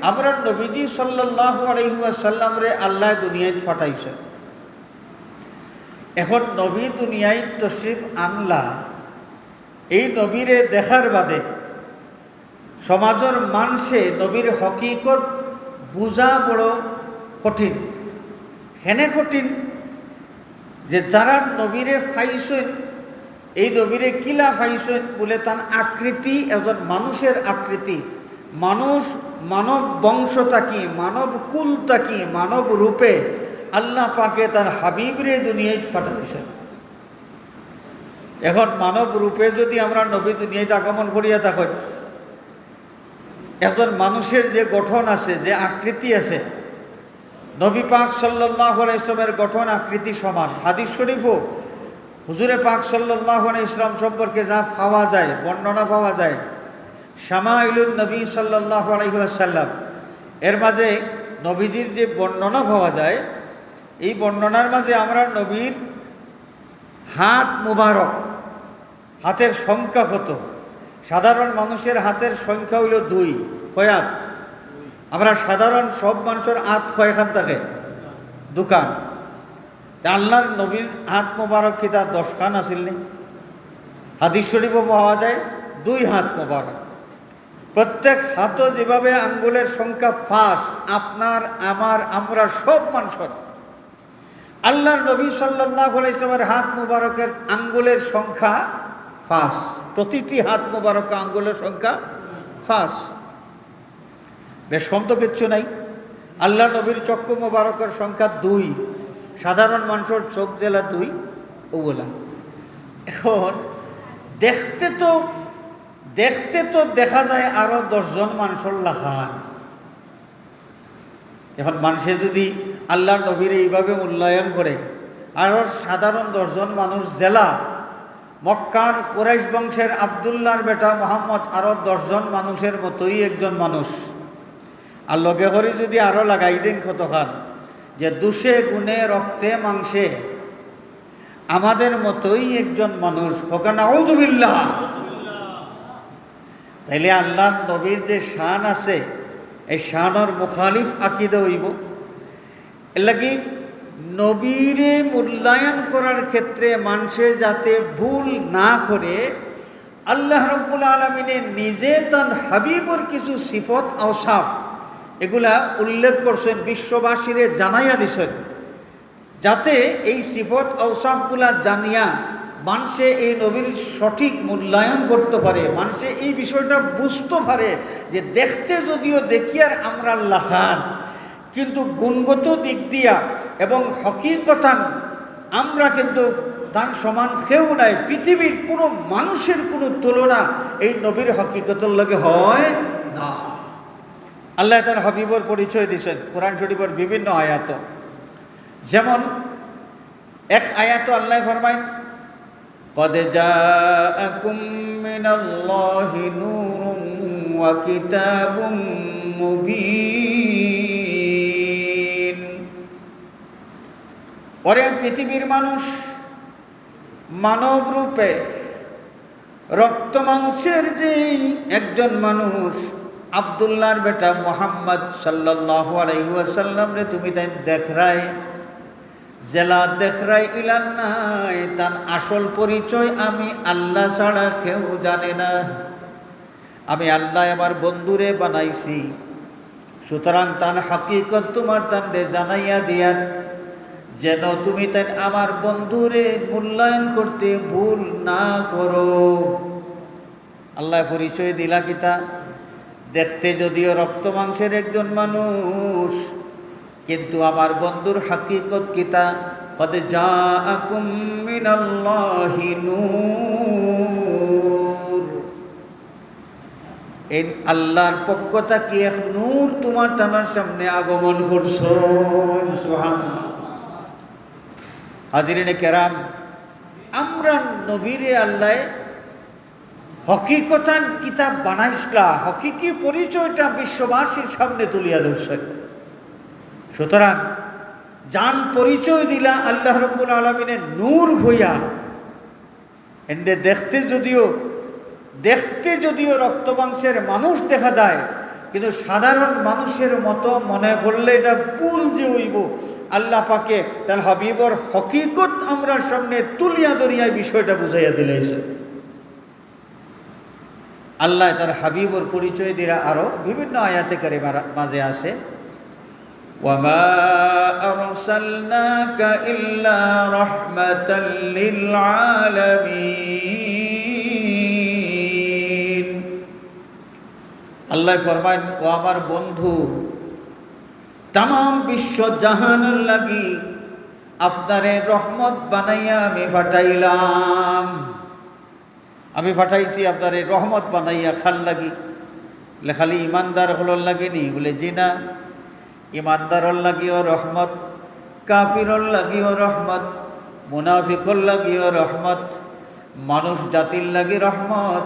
আমরা নবীজি সাল্লাল্লাহু আলাইহি ওয়াসাল্লাম রে আল্লাহ দুনিয়ায় পাঠাইছেন। এখন নবী দুনিয়ায় তশরিফ আনলা, এই নবীরে দেখার বাদে সমাজের মানুষে নবীর হকিকত বুঝা বড় কঠিন। হেনে কঠিন যে যারা নবীরে ফাইছেন, এই নবীরে কিলা ফাইছেন বলে তার আকৃতি একজন মানুষের আকৃতি, মানুষ মানব বংশ তাকি, মানব কুল তাকি, মানব রূপে আল্লাহ পাকে তার হাবিবরে দুনিয়ায় পাঠাইছেন। এখন মানব রূপে যদি আমরা নবী দুনিয়ায় আগমন করিয়া থাকেন, একজন মানুষের যে গঠন আছে, যে আকৃতি আছে, নবী পাক সাল্লাল্লাহু আলাইহি ইসলামের গঠন আকৃতি সমান। হাদিস শরীফও হুজুরে পাক সাল্লাল্লাহু আলাইহি ইসলাম সম্পর্কে যা পাওয়া যায়, বর্ণনা পাওয়া যায়, শামাইলুন নবী সাল্লাল্লাহু আলাইহি ওয়াসাল্লাম, এর মাঝে নবীজির যে বর্ণনা পাওয়া যায়, এই বর্ণনার মাঝে আমরা নবীর হাত মুবারক, হাতের সংখ্যা কত? সাধারণ মানুষের হাতের সংখ্যা হইল 2 কয়াত। আমরা সাধারণ সব মানুষের হাত কয়খান থাকে? 2 খান। আল্লাহর নবীর হাত মুবারক কি তার 10 খান আসিল নি? হাদিস শরীফও পাওয়া যায় 2 হাত মুবারক। প্রত্যেক হাতও যেভাবে আঙ্গুলের সংখ্যা 5, আপনার আমার আমরা সব মানুষের, আল্লাহর নবী সাল্লাল্লাহু আলাইহি ওয়াসাল্লামের হাত মুবারকের আঙ্গুলের সংখ্যা 5। প্রতিটি হাত মুবারক আঙ্গুলের সংখ্যা 5। বেশ কম তো কিচ্ছু নাই। আল্লাহ নবীর চক্ষু মুবারকের সংখ্যা 2, সাধারণ মানুষের চোখ জেলা 2 ওগুলা। এখন দেখতে তো দেখা যায় আরো 10 জন মানুষের লাখান। এখন মানুষে যদি আল্লাহ নবীর এইভাবে মূল্যায়ন করে, আরো সাধারণ 10 জন মানুষ জেলা, মক্কার কুরাইশ বংশের আব্দুল্লাহর বেটা মোহাম্মদ আরো 10 জন মানুষের মতোই একজন মানুষ, আর লগে করে যদি আরো লাগাই দিন কতখান, যে দুষে গুণে রক্তে মাংসে আমাদের মতোই একজন মানুষ, নাউযুবিল্লাহ। তাইলে আল্লাহর নবীর যে শান আছে, এই শানের মুখালিফ আকীদা হইব। এর লাগি নবীরে মূল্যায়ন করার ক্ষেত্রে মানুষে যাতে ভুল না করে, আল্লাহ রাব্বুল আলামিনের নিজে তার হাবিবর কিছু সিফত আওসাফ এগুলা উল্লেখ করছেন, বিশ্ববাসীরে জানাইয়া দিছেন, যাতে এই সিফত আওসাফগুলা জানিয়া মানুষে এই নবীর সঠিক মূল্যায়ন করতে পারে, মানুষে এই বিষয়টা বুঝতে পারে যে দেখতে যদিও দেখি আর আমরা লাখান, কিন্তু গুণগত দিক দিয়া এবং হকিকতান আমরা কিন্তু তার সমান কেউ নাই। পৃথিবীর কোনো মানুষের কোনো তুলনা এই নবীর হকিকতের লগে হয় না। আল্লাহ তার হাবিবর পরিচয় দিয়েছেন কোরআন শরীফের বিভিন্ন আয়াত। যেমন এক আয়াত আল্লাহ ফরমায়, قد جاءكم من الله نور وكتاب مبين। ওরে পৃথিবীর মানুষ, মানব রূপে রক্ত মাংসের যে একজন মানুষ আব্দুল্লাহর বেটা মুহাম্মদ সাল্লাল্লাহু আলাইহি ওয়াসাল্লাম রে তুমি তাই দেখরায় জেলা দেখরাই ইলান নাই, তার আসল পরিচয় আমি আল্লাহ ছাড়া কেউ জানে না। আমি আল্লাহ আমার বন্ধুরে বানাইছি, সুতরাং তার হাকিকত তোমার তানরে জানাইয়া দিয়ার, যেন তুমি তাই আমার বন্ধুরে মূল্যায়ন করতে ভুল না করো। আল্লাহ পরিচয় দিলা কিতা? দেখতে যদিও রক্ত মাংসের একজন মানুষ, কিন্তু আমার বন্ধুর হাকিকত কিতা? কদ জাআকুম মিনাল্লাহি নূর, এই আল্লাহর পক্ষ থেকে এক নূর তোমার তানার সামনে আগমন করছো। সুবহানাল্লাহ। হাজিরিনে কেরাম, আমরা নবীরে আল্লাহ হকিকতান কিতাব বানাইছলা, হকিকি পরিচয়টা বিশ্ববাসীর সামনে তুলিয়া ধরছেন। সুতরাং জান পরিচয় দিলা আল্লাহ রাব্বুল আলামিনের নূর হইয়া, এন্ডে দেখতে যদিও রক্ত মাংসের মানুষ দেখা যায়, কিন্তু সাধারণ মানুষের মতো মনে করলে এটা ভুল যে হইব। আল্লাহ পাকে তার হাবিবর হকিকত আমরা সামনে তুলিয়া ধরিয়া বিষয়টা বুঝাইয়া দিলেছে। আল্লাহ তার হাবিবর পরিচয় দিরা আরো বিভিন্ন আয়াতে কারিমার মাঝে আছে, ওয়ামা আরসালনাকা ইল্লা রাহমাতাল লিল আলামিন। আল্লাহ ফরমায়, ও আমার বন্ধু, তামাম বিশ্ব জাহানের লাগি আপনারে রহমত বানাইয়া আমি পাঠাইলাম। আমি পাঠাইছি আপনারে রহমত বানাইয়া খাল লাগি। খালি ইমানদার হলোর লাগেনি বলে, জি না, ইমানদারর লাগিও রহমত, কাফিরর লাগিও রহমত, মুনাফিকর লাগিও রহমত, মানুষ জাতির লাগি রহমত,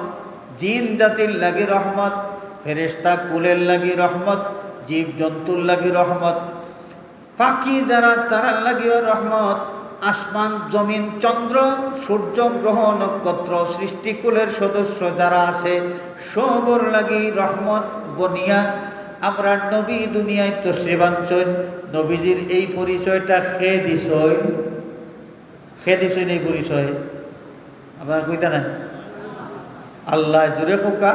জিন জাতির লাগি রহমত, ফেরেশতা কুলের লাগি রহমত, জীব জন্তুর লাগি রহমত, পাখি যারা তারার লাগিও রহমত, আসমান জমিন চন্দ্র সূর্য গ্রহ নক্ষত্র সৃষ্টিকুলের সদস্য যারা আছে সবর লাগি রহমত বনিয়া আমরা নবী দুনিয়ায় তশরিফ আনছেন। নবীজির এই পরিচয়টা খেয়ে দিছেন এই পরিচয় আপনার কইতা না, আল্লাহ জুড়ে খোকা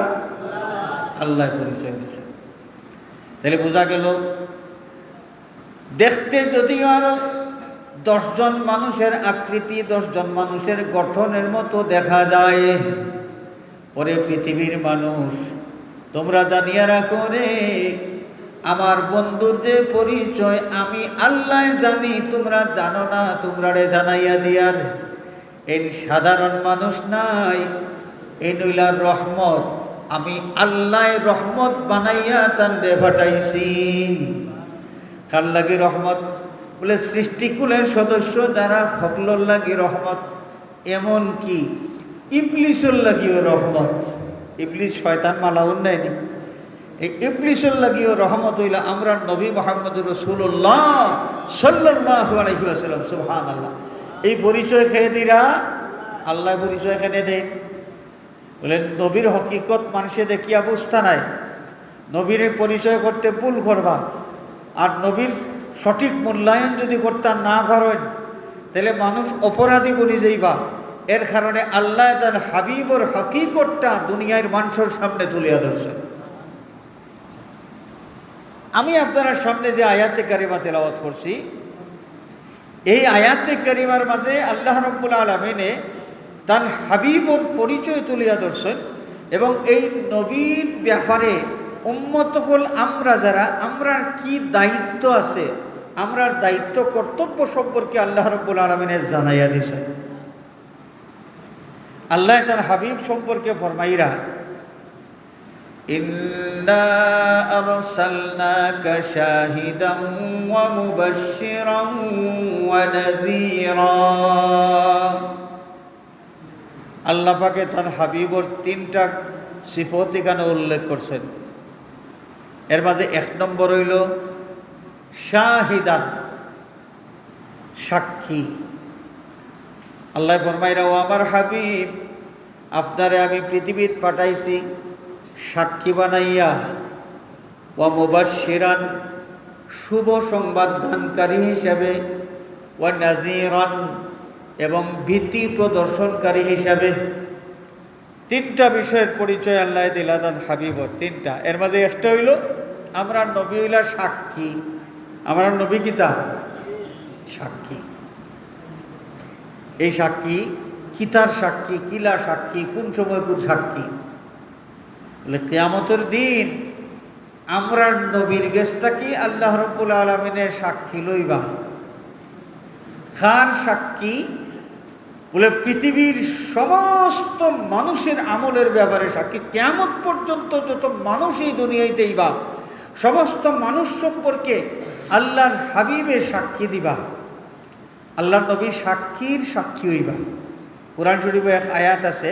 আল্লাহ পরিচয় দিছে। তাহলে বোঝা গেল, দেখতে যদিও আরো 10 জন মানুষের আকৃতি, 10 জন মানুষের গঠনের মতো দেখা যায়, পরে পৃথিবীর মানুষ তোমরা জানিয়া রাখো রে, আমার বন্ধুর যে পরিচয় আমি আল্লাহ জানি, তোমরা জানো না, তোমরা রে জানাইয়া দিয়ার। এই সাধারণ মানুষ নাই, এই নইলার রহমত, আমি আল্লাহ রহমত বানাইয়া তান্ডে ফাটাইছি। কার লাগি রহমত বলে, সৃষ্টিকুলের সদস্য যারা ফকলর লাগি রহমত, এমন কি ইবলিসের লাগিও রহমত। ইবলিস শয়তান মালাউন নেয়নি, এই ইবলিসের লাগিও রহমত হইল আমরা নবী মুহাম্মদুর রাসূলুল্লাহ সাল্লাল্লাহু আলাইহি ওয়াসাল্লাম। সুবহানাল্লাহ। এই পরিচয় খেয়ে দিরা আল্লাহ পরিচয় এখানে দেন। বলেন নবীর হকিকত মানুষে দেখিয়া বুঝতা নাই, নবীর পরিচয় করতে ভুল করবা। আর নবীর সঠিক মূল্যায়ন যদি করতে না পারেন তাহলে মানুষ অপরাধী বলি যাইবা। এর কারণে আল্লাহ তার হাবিবর হকিকতটা দুনিয়ার মানুষের সামনে তুলিয়া ধরছেন। আমি আপনার সামনে যে আয়াতে কারিমা তেলাওয়াত করছি, এই আয়াতে কারিমার মাঝে আল্লাহ রাব্বুল আলামিনে তার হাবিবর পরিচয় তুলিয়া ধরছেন এবং এই নবীর ব্যাপারে উম্মত হল আমরা যারা, আমরা কি দায়িত্ব আছে, আমরা দায়িত্ব কর্তব্য সম্পর্কে আল্লাহ রাব্বুল আলামিনের জানাইয়া দিয়েছেন। আল্লাহ তার হাবিব সম্পর্কে ফরমাইরা, ইন্না আরসালনাকা শাহিদান ওয়া মুবাশশিরান ওয়া নাযীরা। আল্লাহ পাকে তার হাবিবর 3টা সিফত এখানে উল্লেখ করছেন। এর মাঝে 1 নম্বর হইল শাহিদান, সাক্ষী। আল্লাহ ফরমাইরা, ও আমার হাবিব, আপনারে আমি পৃথিবীত পাঠাইছি সাক্ষী বানাইয়া, ওয়া মুবাশশিরান, শুভ সংবাদ দানকারী হিসাবে, ওয়া নাযীরান, এবং ভীতি প্রদর্শনকারী হিসাবে। 3টা বিষয়ের পরিচয় আল্লাহ দিলাদান হাবিবর 3টা। এর মধ্যে একটা হইল আমরা নবী হইলা সাক্ষী। আমরা নবী কিতা সাক্ষী। এই সাক্ষী কিতার সাক্ষী, কিলা সাক্ষী, কোন সময় কোন সাক্ষী বলে, কিয়ামতের দিন আমরা নবীর গেছটা কি আল্লাহ রাব্বুল আলামিনের সাক্ষী লইবা। কার সাক্ষী বলে, পৃথিবীর সমস্ত মানুষের আমলের ব্যাপারে সাক্ষী। কিয়ামত পর্যন্ত যত মানুষ এই দুনিয়াতেই বা সমস্ত মানুষ সম্পর্কে আল্লাহর হাবিবের সাক্ষী দিবা, আল্লাহর নবীর সাক্ষীর সাক্ষী হইবা। কুরআন শরীফে এক আয়াত আছে,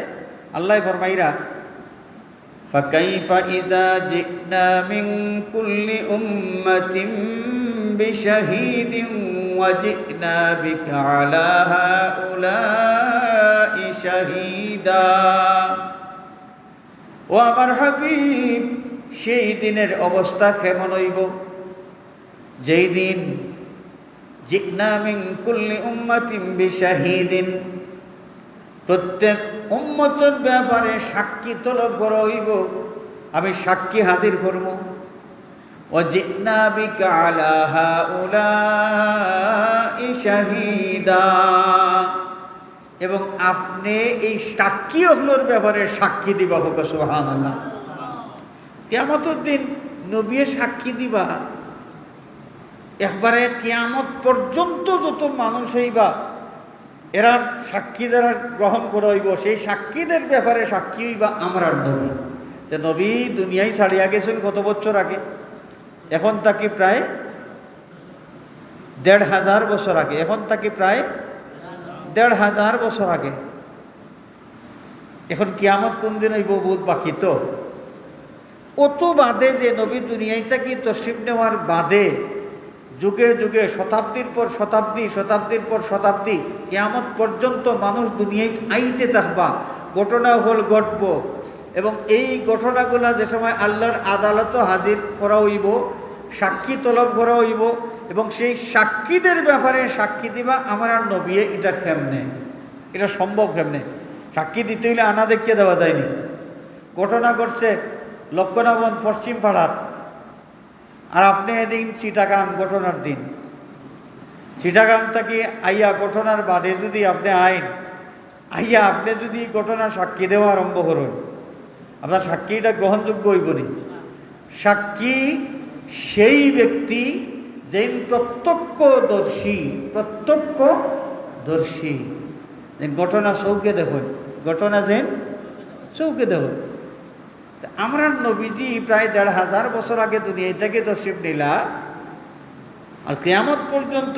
আল্লাহ ফরমাইরা, ফাকাইফা ইযা জিনা মিন কুল্লি উম্মাতিন বিশাহিদিন ওয়া জিনা বিকা আলা হাউলাই শাহীদা। ও আমার হাবিব, সেই দিনের অবস্থা কেমন হইব? যেই দিন জিনা মিন কুল্লি উম্মাতিন বিশাহিদিন, প্রত্যেক উম্মতের ব্যাপারে সাক্ষী তলব করা হইব, আমি সাক্ষী হাজির করব। ওয়াজিনা বিকা আলা হাউলাই শাহিদা, এবং আপনি এই সাক্ষী হলোর ব্যাপারে সাক্ষী দিবা। হোক সুবহানাল্লাহ। কিয়ামতের দিন নবী সাক্ষী দিবা, একবারে কিয়ামত পর্যন্ত যত মানুষ হইবা এরা সাক্ষী যারা গ্রহণ করা হইব, সেই সাক্ষীদের ব্যাপারে সাক্ষী হইবা আমরা নবী। যে নবী দুনিয়ায় ছাড়িয়া গেছেন কত বছর আগে, এখন তাকে প্রায় ১৫০০ বছর আগে, এখন তাকে প্রায় ১৫০০ বছর আগে। এখন কিয়ামত কোন দিন হইব বহুত বাকি। তো অত বাদে যে নবী দুনিয়ায় থাকি তশরিফ নেওয়ার বাদে যুগে যুগে শতাব্দীর পর শতাব্দী, শতাব্দীর পর শতাব্দী, কিয়ামত পর্যন্ত মানুষ দুনিয়ায় আইতে থাকবা, ঘটনা হল ঘটব। এবং এই ঘটনাগুলা যে সময় আল্লাহর আদালত হাজির করা হইব, সাক্ষী তলব করা হইব, এবং সেই সাক্ষীদের ব্যাপারে সাক্ষী দিবা আমার আর নবী। এটা কেমনে, এটা সম্ভব কেমনে? সাক্ষী দিতে হইলে আনা দেখতে দেওয়া যায়নি। ঘটনা ঘটছে লক্ষ্মণাবন পশ্চিম পাড়ার, আর আপনি এদিন চিটাগাং ঘটনার দিন। চিটাগাং থেকে আইয়া ঘটনার বাদে যদি আপনি আইয়া আপনি যদি ঘটনার সাক্ষী দেওয়া আরম্ভ করুন, আপনার সাক্ষীটা গ্রহণযোগ্য হইব নি? সাক্ষী সেই ব্যক্তি যে প্রত্যক্ষদর্শী, ঘটনা চৌকে দেখুন, ঘটনা যেন চৌকে দেখুন। আমরা নবীজি প্রায় ১৫০০ বছর আগে দুনিয়া থেকে তশরিফ নিলা, আর কিয়ামত পর্যন্ত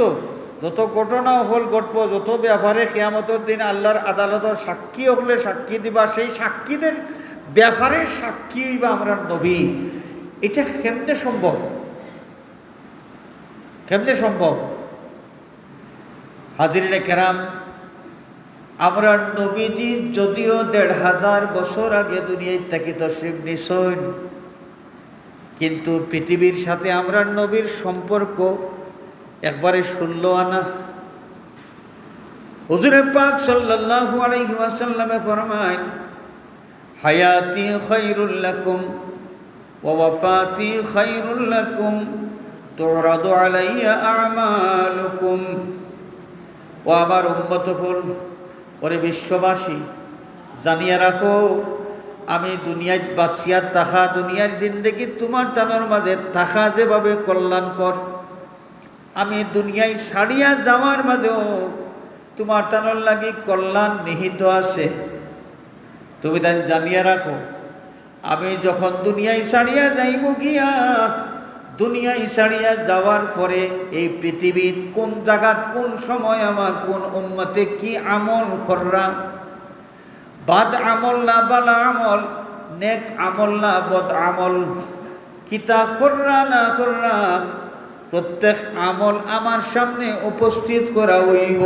যত ঘটনা হল ঘটব, যত ব্যাপারে কিয়ামতের দিন আল্লাহর আদালতের সাক্ষী হলে সাক্ষী দিবা, সেই সাক্ষীদের ব্যাপারে সাক্ষী হইবা আমরা নবী। এটা কেমনে সম্ভব? কেমনে সম্ভব? হাজিরিনে কেরাম, আমরা নবীজি যদিও ১৫০০ বছর আগে দুনিয়ায় থেকে তশরিফ নিছেন, কিন্তু পৃথিবীর সাথে আমরা নবীর সম্পর্ক একবারে ১৬ আনা। হুজুরে পাক সাল্লাল্লাহু আলাইহি ওয়াসাল্লামে ফরমায়, হায়াতি খায়রুল লাকুম ওয়া ওয়াফাতি খায়রুল লাকুম তুরাদু আলাইয়া আমালুকুম। ও আমার উম্মতগণ, ওরে বিশ্ববাসী, জানিয়া রাখো, আমি দুনিয়ায় বাঁচিয়া থাকা, দুনিয়ার জিন্দেগি তোমার তানোর মাঝে থাকা যেভাবে কল্যাণকর, আমি দুনিয়ায় ছাড়িয়া যাওয়ার মাঝেও তোমার তানোর লাগি কল্যাণ নিহিত আছে। তুমি তাই জানিয়া রাখো, আমি যখন দুনিয়ায় ছাড়িয়া যাইব গিয়া, দুনিয়ায় ছাড়িয়া যাওয়ার পরে এই পৃথিবীর কোন জায়গা কোন সময় আমার কোন উম্মতে কি আমল কররা, বাদ আমল না বালা আমল, নেক আমল না বদ আমল, কিতা কররা না কররা, প্রত্যেক আমল আমার সামনে উপস্থিত করা হইব।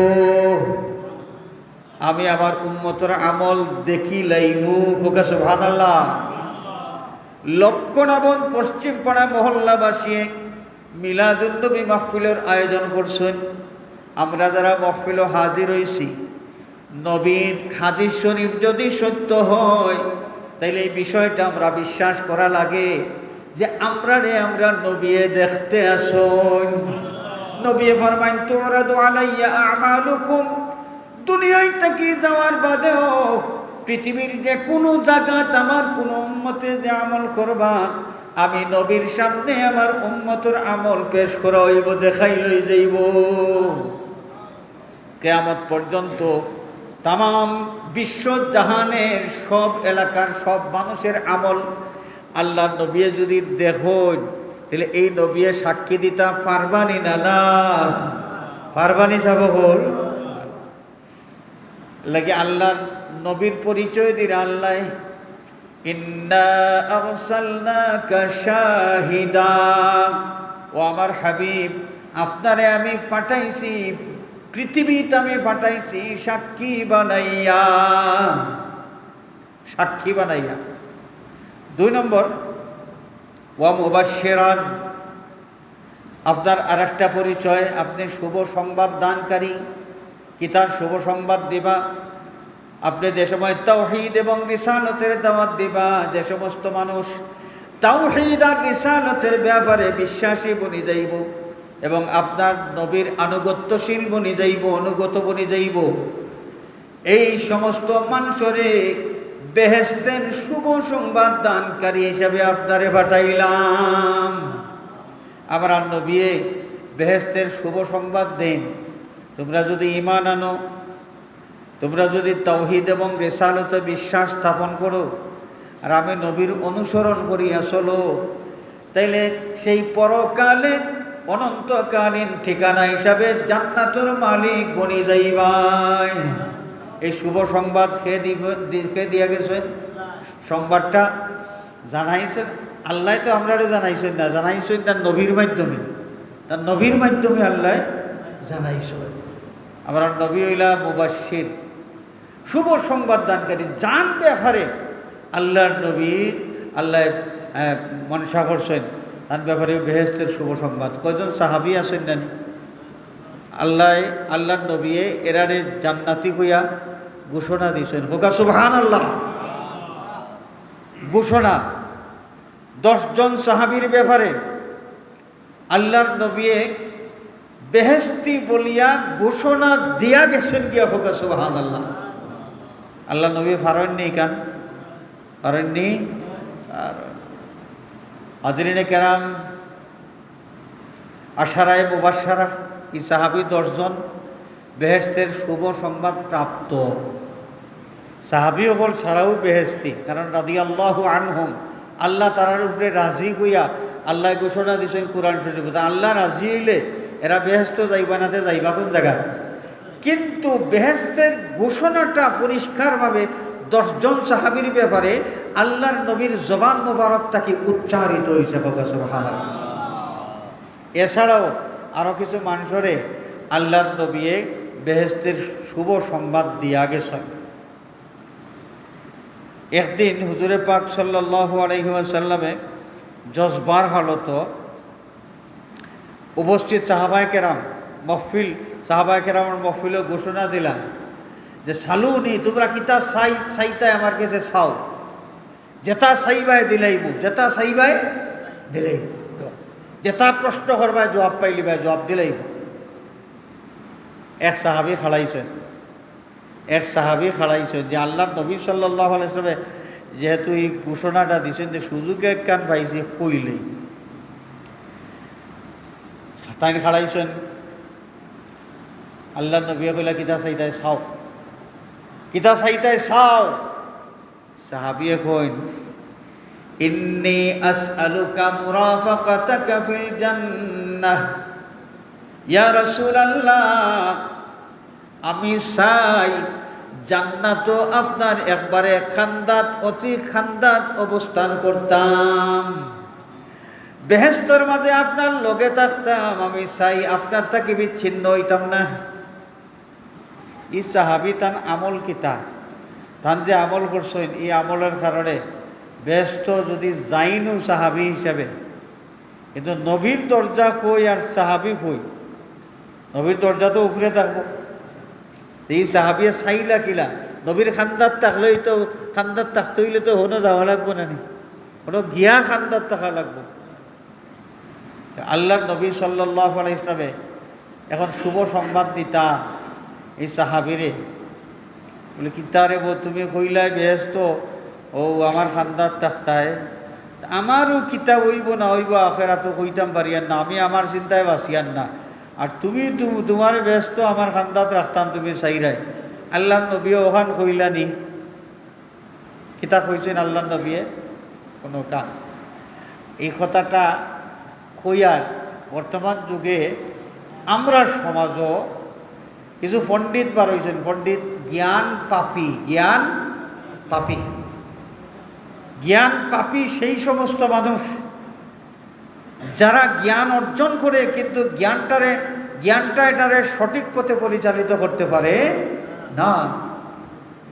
আমি আমার উম্মতের আমল দেখি লাইমু। হোক সুবহানাল্লাহ। লক্ষ্মণাবন পশ্চিম পাড়া মহল্লাবাসী মিলাদুন্নবী মাহফিলের আয়োজন করছেন। আমরা যারা মাহফিল হাজির হয়েছি, নবীর হাদিস শরীফ যদি সত্য হয়, তাইলে এই বিষয়টা আমরা বিশ্বাস করা লাগে যে আমরা নবী দেখতে আসুন। নবী ফরমাইন, তুরাদু আলাইয়া আমালুকুম, দুনিয়ায় থেকে যাওয়ার বাদেও পৃথিবীর যে কোনো জায়গাত আমার কোনো উম্মতে যে আমল করবা, আমি নবীর সামনে আমার উম্মতের আমল পেশ করা হইব, দেখাই লই যাইব। কিয়ামত পর্যন্ত তাম বিশ্ব জাহানের সব এলাকার সব মানুষের আমল আল্লাহ নবী যদি দেখুন, তাহলে এই নবী সাক্ষী দিতা পারবানি না? না পারবানি? যাব হল লাগে আল্লাহর নবীর পরিচয় দিন আল্লাহ, ইন্না আরসালনাকা শাহিদা, ও আমার হাবিব, আপনারে আমি পাঠাইছি, পৃথিবীতে আমি পাঠাইছি সাক্ষী বানাইয়া। সাক্ষী বানাইয়া। 2 নম্বর, ওয়া মুবাশশিরান, আপনার আরেকটা পরিচয়, আপনি শুভ সংবাদ দানকারী। কি তার শুভ সংবাদ দিবা? আপনি যে সময় তাওহীদ এবং রিসালতের দাওয়াত দিবা, যে সমস্ত মানুষ তাওহীদ আর রিসালতের ব্যাপারে বিশ্বাসী বনি যাইব এবং আপনার নবীর আনুগত্যশীল বনি যাইব, অনুগত বনি যাইব, এই সমস্ত মানুষরে বেহেশতের শুভ সংবাদ দানকারী হিসাবে আপনারে পাঠাইলাম। আমরা নবী বেহেশতের শুভ সংবাদ দেন, তোমরা যদি ঈমান আনো, তোমরা যদি তাওহীদ এবং রিসালতে বিশ্বাস স্থাপন করো আর আমি নবীর অনুসরণ করিয়া চলো, তাইলে সেই পরকালে অনন্তকালীন ঠিকানা হিসাবে জান্নাতুর মালিক বনি যাইবাই। এই শুভ সংবাদ খেয়ে দিয়া গেছেন, সংবাদটা জানাইছেন আল্লাহ, তো আমরা জানাইছেন না, জানাইছেন তার নবীর মাধ্যমে, তার নবীর মাধ্যমে আল্লাহ জানাইছেন। আমরা নবী হইলা মুবাশশির, শুভ সংবাদ দানকারী। যান ব্যাপারে আল্লাহর নবীর আল্লাহ মনসা করছেন, তার ব্যাপারে বেহেশতের শুভ সংবাদ। কয়জন সাহাবী আছেন জানি আল্লাহর নবী এরারে জান্নাতি হইয়া ঘোষণা দিয়েছেন। হোকা সুবহানাল্লাহ। ঘোষণা 10 জন সাহাবীর ব্যাপারে আল্লাহর নবী বেহেশতি বলিয়া ঘোষণা দিয়া গেছেন গিয়া। হোকা সুবহানাল্লাহ। আল্লাহ নবী ফারেননি, কান ফারেননি। আর হাজরিনে কেরাম, আশারায়ে মুবাশশারা, এই সাহাবী 10 জন বেহেশতের শুভ সংবাদ প্রাপ্ত সাহাবী হল ছাড়াও বেহেশতি, কারণ রাদিয়াল্লাহু আনহুম, আল্লাহ তারার উপরে রাজি হইয়া আল্লাহ ঘোষণা দিয়েছেন কুরআন শরীফে, আল্লাহ রাজি হইলে এরা বেহেশত যাইবা না, যাইবা কোন জায়গা। কিন্তু বেহেশতের ঘোষণাটা পরিষ্কারভাবে 10 জন সাহাবীর ব্যাপারে আল্লাহর নবীর জবান মোবারক তাকে উচ্চারিত হয়েছে। সুবহানাল্লাহ। এছাড়াও আরও কিছু মানুষরে আল্লাহর নবী বেহেশতের শুভ সংবাদ দিয়া গেছেন। একদিন হুজুরে পাক সাল্লাল্লাহু আলাইহি ওয়াসাল্লামে জজবার হালত উপস্থিত সাহাবায়ে কেরাম মহফিল, সাহাবায়ে কেরামের মহফিলে ঘোষণা দিলা যে সালুনি, তোমরা কিতা চাইতাই আমার কাছে চাও, যেটা চাইবাই দিলাইব, যেটা চাইবাই দিলাইব, যেটা প্রশ্ন করবাই জবাব পাইলিবাই জবাব দিলাইব। এক সাহাবী খাড়াইছেন যে আল্লাহ নবী সাল্লাল্লাহু আলাইহি ওয়াসাল্লামে যেহেতু এই ঘোষণাটা দিচ্ছেন যে সুযোগে কান পাইছি কইলেই, তাই খাড়াইছেন। আল্লাহ নবী কইলা কিতা চাইতাই চাও, কিতা চাইতাই চাও। সাহাবিয়ে কইন, ইন্নী আসআলুকা মুরাফাকাতাকা ফিল জান্নাহ ইয়া রাসূলুল্লাহ, আমি চাই জান্নাত আপনার একবারে খান্দাত, অতি খান্দাত অবস্থান করতাম, বেহেশতের মাঝে আপনার লগে থাকতাম, আমি চাই আপনার থেকে বিচ্ছিন্ন হইতাম না। ই সাহাবী তান আমল কিতা, তান যে আমল করছেন, এই আমলের কারণে বেহেশত যদি যাইনু সাহাবী হিসাবে, কিন্তু নবীর দরজা কই আর সাহাবী কই? নবীর দরজা তো উপরে থাকবো। এই সাহাবিয়া চাইলা কিলা, নবীর খান্দাত থাকলেই তো, খান্দাত থাকতে হইলে তো হনো যাওয়া লাগবো না, হনো গিয়া খান্দাত থাকা লাগবো। আল্লাহর নবী সাল্লাল্লাহু আলাইহি ওয়াসাল্লামে এখন শুভ সংবাদ দিতা এই সাহাবিরে, বলে কিতারে বো তুমি কইলাই বেহেশত ও আমার খান্দাত থাকতায়, আমারও কিতাব হইব না হইব আখেরাতো কইতাম পারিয়ান না, আমি আমার চিন্তায় বাঁচিয়ান না, আর তুমি তোমার ব্যস্ত আমার খান্দাত রাখতাম তুমি চাইরাই। আল্লাহ নবীও ওখান কইলানি, কিতা কইছেন আল্লাহ নবীয়ে কোনো কাম। এই কথাটা কইয়ার বর্তমান যুগে আমরা সমাজও কিছু পণ্ডিত বার হয়েছেন, পণ্ডিত জ্ঞান পাপী, জ্ঞান পাপী। জ্ঞান পাপী সেই সমস্ত মানুষ যারা জ্ঞান অর্জন করে কিন্তু জ্ঞানটা এটারে সঠিক পথে পরিচালিত করতে পারে না।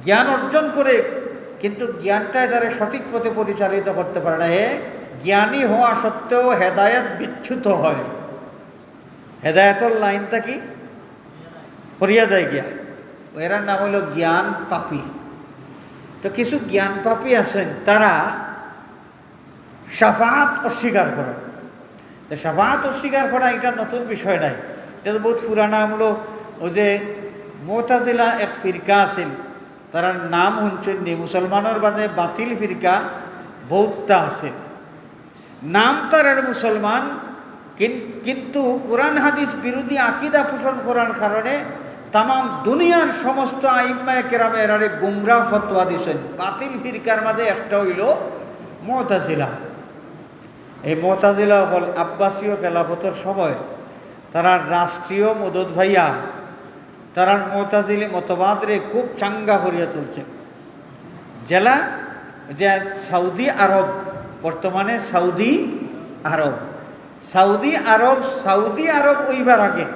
জ্ঞান অর্জন করে কিন্তু জ্ঞানটা এটারে সঠিক পথে পরিচালিত করতে পারে না। জ্ঞানী হওয়া সত্ত্বেও হেদায়েত বিচ্যুত হয়, হেদায়েতের লাইনটা কি করিয়া যায় গিয়া, এরার নাম হলো জ্ঞান পাপী। তো কিছু জ্ঞান পাপী আছেন, তারা শাফাআত অস্বীকার করেন। তো শাফাআত অস্বীকার করা এটা নতুন বিষয় নাই, এটা তো বহুত পুরানা আমলো। ওই যে মুতাজিলা এক ফিরকা আছিল, তার নাম শুনছেন নি? মুসলমানের বাদে বাতিল ফিরকা বহুতটা আছে, নাম তার মুসলমান, কিন্তু কোরআন হাদিস বিরোধী আকিদা পোষণ করার কারণে তাম দুনিয়ার সমস্ত আইম্মায়ে কেরামে এরারে গুমরা ফতোয়া দিছেন। বাতিল ফিরকার মাঝে একটা হইল মুতাজিলা। এই মুতাজিলা হল আব্বাসীয় খেলাফতের সময় তারা রাষ্ট্রীয় মদত ভাইয়া তারা মুতাজিলি মতবাদরে খুব চাঙ্গা করিয়া তুলছে। জেলা যে সৌদি আরব, বর্তমানে সৌদি আরব, সৌদি আরব ওইবার আগে,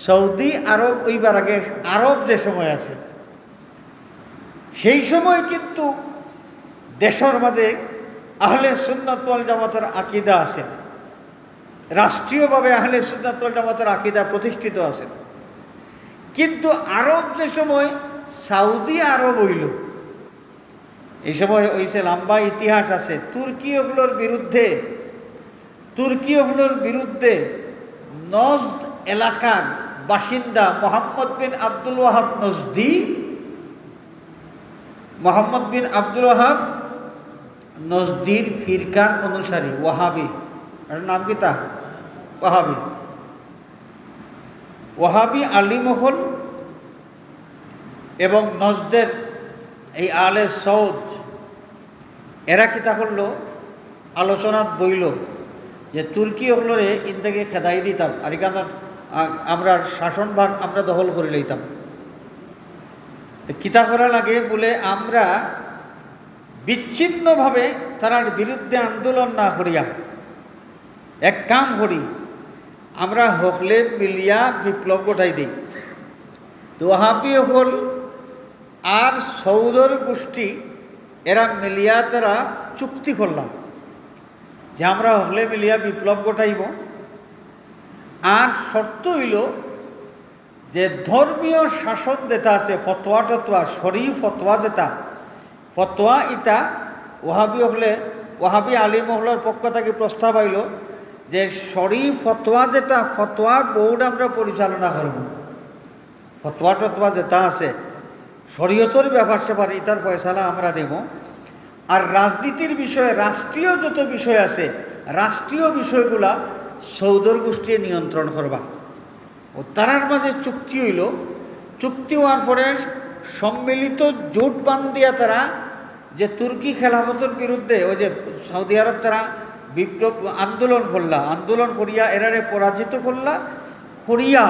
সৌদি আরব ওইবার আগে আরব যে সময় আছে, সেই সময় কিন্তু দেশের মাঝে আহলে সুন্নাত ওয়াল জামাতের আকীদা আছে, রাষ্ট্রীয়ভাবে আহলে সুন্নাত ওয়াল জামাতের আকীদা প্রতিষ্ঠিত আছে। কিন্তু আরব যে সময় সৌদি আরব হইল, এই সময় হইছে লম্বা ইতিহাস আছে। তুর্কিগুলোর বিরুদ্ধে নজদ এলাকার বাসিন্দা মোহাম্মদ বিন আব্দুল ওয়াহাব নজদির ফিরকার অনুসারী ওয়াহাবি, এর নাম কি তা? ওয়াহাবি আলিমহল এবং নজদের এই আলে সৌদ, এরা কিতা করলো, আলোচনাত বইল যে তুর্কি হলরে ইন্দাকে খেদাই দিতাম, আর এখানে আমরা শাসনভাগ আমরা দখল করে লইতাম। তো কিতা করা লাগে বলে, আমরা বিচ্ছিন্নভাবে তার বিরুদ্ধে আন্দোলন না করিয়া এক কাম করি, আমরা হকলে মিলিয়া বিপ্লব ঘটাই দিই। তো ওয়াহাবি হল আর সৌদর গোষ্ঠী এরা মিলিয়া তারা চুক্তি করলাম যে আমরা হলে মিলিয়া বিপ্লব ঘটাইব, আর শর্ত হইল যে ধর্মীয় শাসন যেটা আছে, ফতোয়া টতোয়া, শরীফ ফতোয়া যেটা ফতোয়া, এটা ওয়াহাবি আলিমহলের পক্ষ থেকে প্রস্তাব আইল যে শরীফ ফতোয়া যেটা, ফতোয়ার বোর্ড আমরা পরিচালনা করব। ফতোয়া টতোয়া যেটা আছে শরীয়তের ব্যাপার স্যাপার, এটার ফয়সালা আমরা দেব। আর রাজনীতির বিষয়ে, রাষ্ট্রীয় যত বিষয় আছে, রাষ্ট্রীয় বিষয়গুলা সৌদর গোষ্ঠী নিয়ন্ত্রণ করবা। ও তারার মাঝে চুক্তি হইল। চুক্তি হওয়ার পরে সম্মিলিত জোট বান্ধিয়া তারা যে তুর্কি খেলাফতের বিরুদ্ধে ওই যে সৌদি আরব তারা বিপ্লব আন্দোলন করিয়া এরারে পরাজিত করিয়া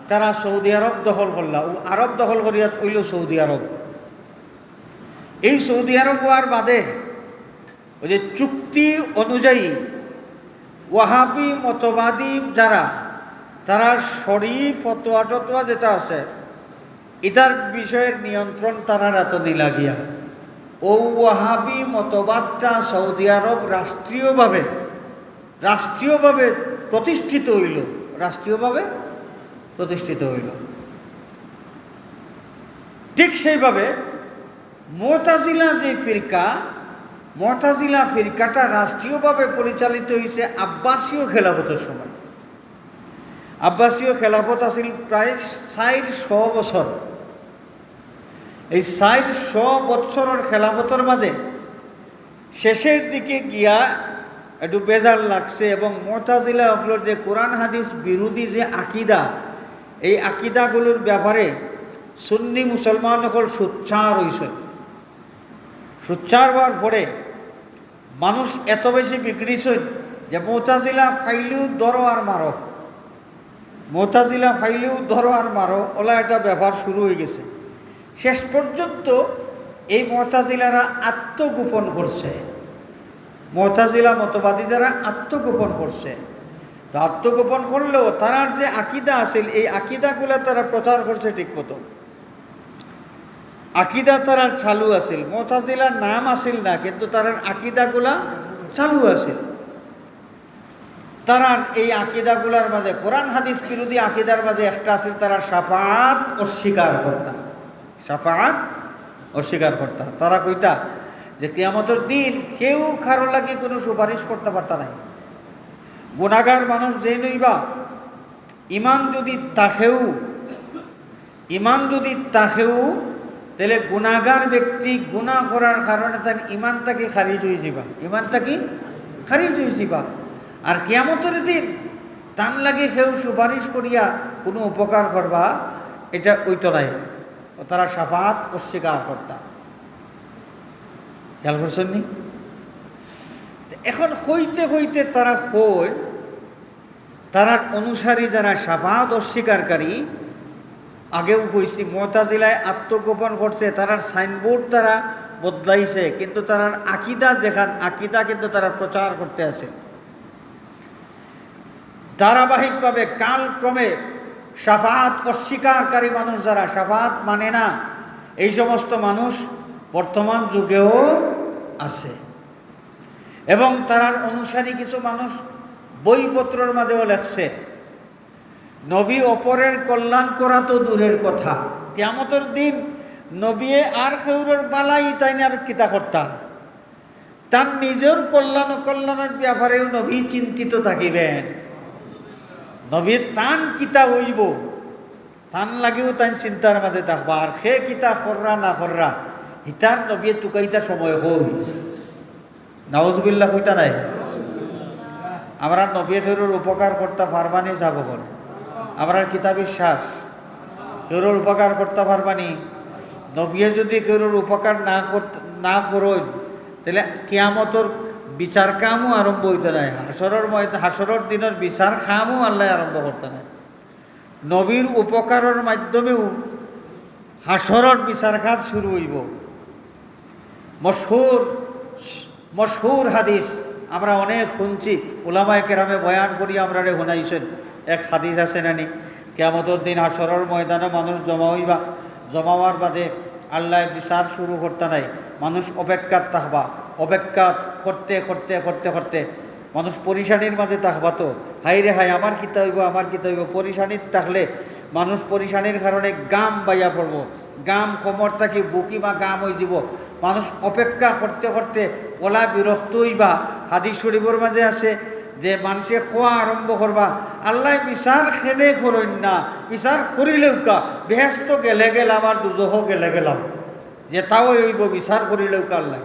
তারা সৌদি আরব দখল করলা। ও আরব দখল করিয়া হইল সৌদি আরব। এই সৌদি আরব হওয়ার বাদে ওই যে চুক্তি অনুযায়ী ওয়াহাবি মতবাদী যারা, তারা শরীফ ফতোয়া টতোয়া যেটা আছে, এটার বিষয়ের নিয়ন্ত্রণ তারা এত দিলা গিয়া। ও ওয়াহাবি মতবাদটা সৌদি আরব রাষ্ট্রীয়ভাবে প্রতিষ্ঠিত হইল। ঠিক সেইভাবে মুতাজিলা ফিরকাটা রাষ্ট্রীয়ভাবে পরিচালিত হয়েছে আব্বাসীয় খেলাফতের সময়। আব্বাসীয় খেলাফত আছিল প্রায় 400 বছর। এই 400 বছরের খেলাফতের মাঝে শেষের দিকে গিয়া একটু বেজার লাগছে, এবং মুতাজিলা হলোর যে কোরআন হাদিস বিরোধী যে আকিদা, এই আকিদাগুলোর ব্যাপারে সুন্নি মুসলমান হল সোচ্চার হয়েছে। সোচ্চার হওয়ার পরে মানুষ এত বেশি বিগড়িছেন যে মুতাজিলা ফাইলেও ধরো আর মারো ওলা একটা ব্যাপার শুরু হয়ে গেছে। শেষ পর্যন্ত এই মুতাজিলারা আত্মগোপন করছে, মুতাজিলা মতবাদী যারা আত্মগোপন করছে। তো আত্মগোপন করলেও তারার যে আকিদা আছিল, এই আকিদাগুলো তারা প্রচার করছে ঠিক মতো। আকিদা তারার চালু আছিল, মুতাজিলার নাম আছিল না, কিন্তু তারার আকিদাগুলা চালু আছিল। তারার এই আকিদাগুলার মাঝে কোরআন হাদিস বিরোধী আকিদার মাঝে একটা আছিল, তারা শাফাআত অস্বীকার করতা। শাফাআত অস্বীকার করতা। তারা কইতা যে কিয়ামতের দিন কেউ কারো লাগি কোনো সুপারিশ করতে পারতা নাই। গুনাহগার মানুষ যে নইবা, ইমান যদি তাকেও তাহলে গুনাহগার ব্যক্তি গুনাহ করার কারণে তার ইমানটাকে খারিজ হয়ে যাবা, ইমানটাকে খারিজ হয়ে যাবা। আর কিয়ামতের দিন তান লাগে কেউ সুপারিশ করিয়া কোনো উপকার করবা, এটা ওইটা নাই। তারা শাফাআত অস্বীকার করতা। খেয়াল করছেন নি? এখন হইতে হইতে তারা তারার অনুসারী যারা শাফাআত অস্বীকারী, আগেও কইছি মুতাজিলায় আত্মগোপন করছে, তারার সাইনবোর্ড তারা বদলাইছে, কিন্তু তারার আকিদা কিন্তু তারা প্রচার করতে আছে। ধারাবাহিকভাবে কালক্রমে শাফাআত অস্বীকারী মানুষ যারা, শাফাআত মানে না, এই সমস্ত মানুষ বর্তমান যুগেও আছে। এবং তারার অনুসারী কিছু মানুষ বইপত্রের মাঝেও লেখছে, নবী অপরের কল্যাণ করা তো দূরের কথা, কিয়ামতের দিন নবী আর কেউরের বালাই তাই না কিতা করতা, তার নিজের কল্যাণের ব্যাপারেও নবী চিন্তিত থাকিবেন। নবীর তান কিতা হইব, তান লাগেও তাই চিন্তার মাঝে থাকবা। আর সে কিতা কররা না কররা হিতার নবী টুকাইতা সময় হই। নাউজুবিল্লাহ কইতা নাই? আমরা নবী কেউর উপকার করতে পারবানি যাব কোন? আমরা কিতা বিশ্বাস কেউর উপকার করতে পারবানি? নবী যদি কেউর উপকার না করুন, তাহলে কিয়ামতর বিচার কামও আরম্ভ হইতে নাই। হাসরের দিনের বিচার কামও আল্লাহ আরম্ভ করতে নাই। নবীর উপকারের মাধ্যমেও হাসরের বিচার কাজ শুরু হইব। মশহুর হাদিস আমরা অনেক শুনছি, উলামায়ে কেরামে বয়ান করি আমরা শুনাইছেন। এক হাদিস আছে নানি, কিয়ামতের দিন হাসরের ময়দানে মানুষ জমা হওয়ার বাদে আল্লাহ বিচার শুরু করতে নাই। মানুষ অপেক্ষাত থাকবা, অপেক্ষা করতে করতে করতে করতে মানুষ পরিশানির মাঝে থাকবা। তো হাই রে হাই, আমার কিতা হইব। পরিশানির থাকলে মানুষ পরিশানির কারণে গাম বাইয়া পড়ব, গাম কোমর থাকি বুকি বা গাম হয়ে দিব। মানুষ অপেক্ষা করতে করতে ওলা বিরক্ত হইবা। হাদিস শরীফের মাঝে আছে যে মানুষে খোয়া আরম্ভ করবা, আল্লাহ বিচার খেলে করেন না, বিচার করিলেও কা বেহেস্ত গেলে গেলাম আর দুজহ গেলে গেলাম, যে তাও হইব বিচার করিলেও কা আল্লাহ।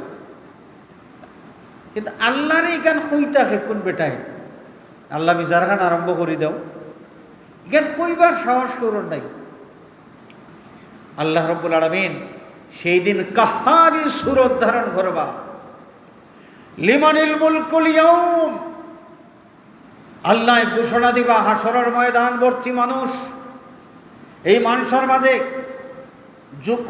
কিন্তু আল্লাহর এইখান কইতা কোন বেটায় আল্লাহ বিচার খান আরম্ভ করি দাও, এখান কইবার সাহস করুন নাই। আল্লাহ রাব্বুল আলামিন সেই দিন কাহারি সুরত ধারণ করবা, লিমানিল মুলকুল ইয়াউম, আল্লাহ ঘোষণা দিবা হাসরের ময়দান ভর্তি মানুষ। এই মানুষের মাঝে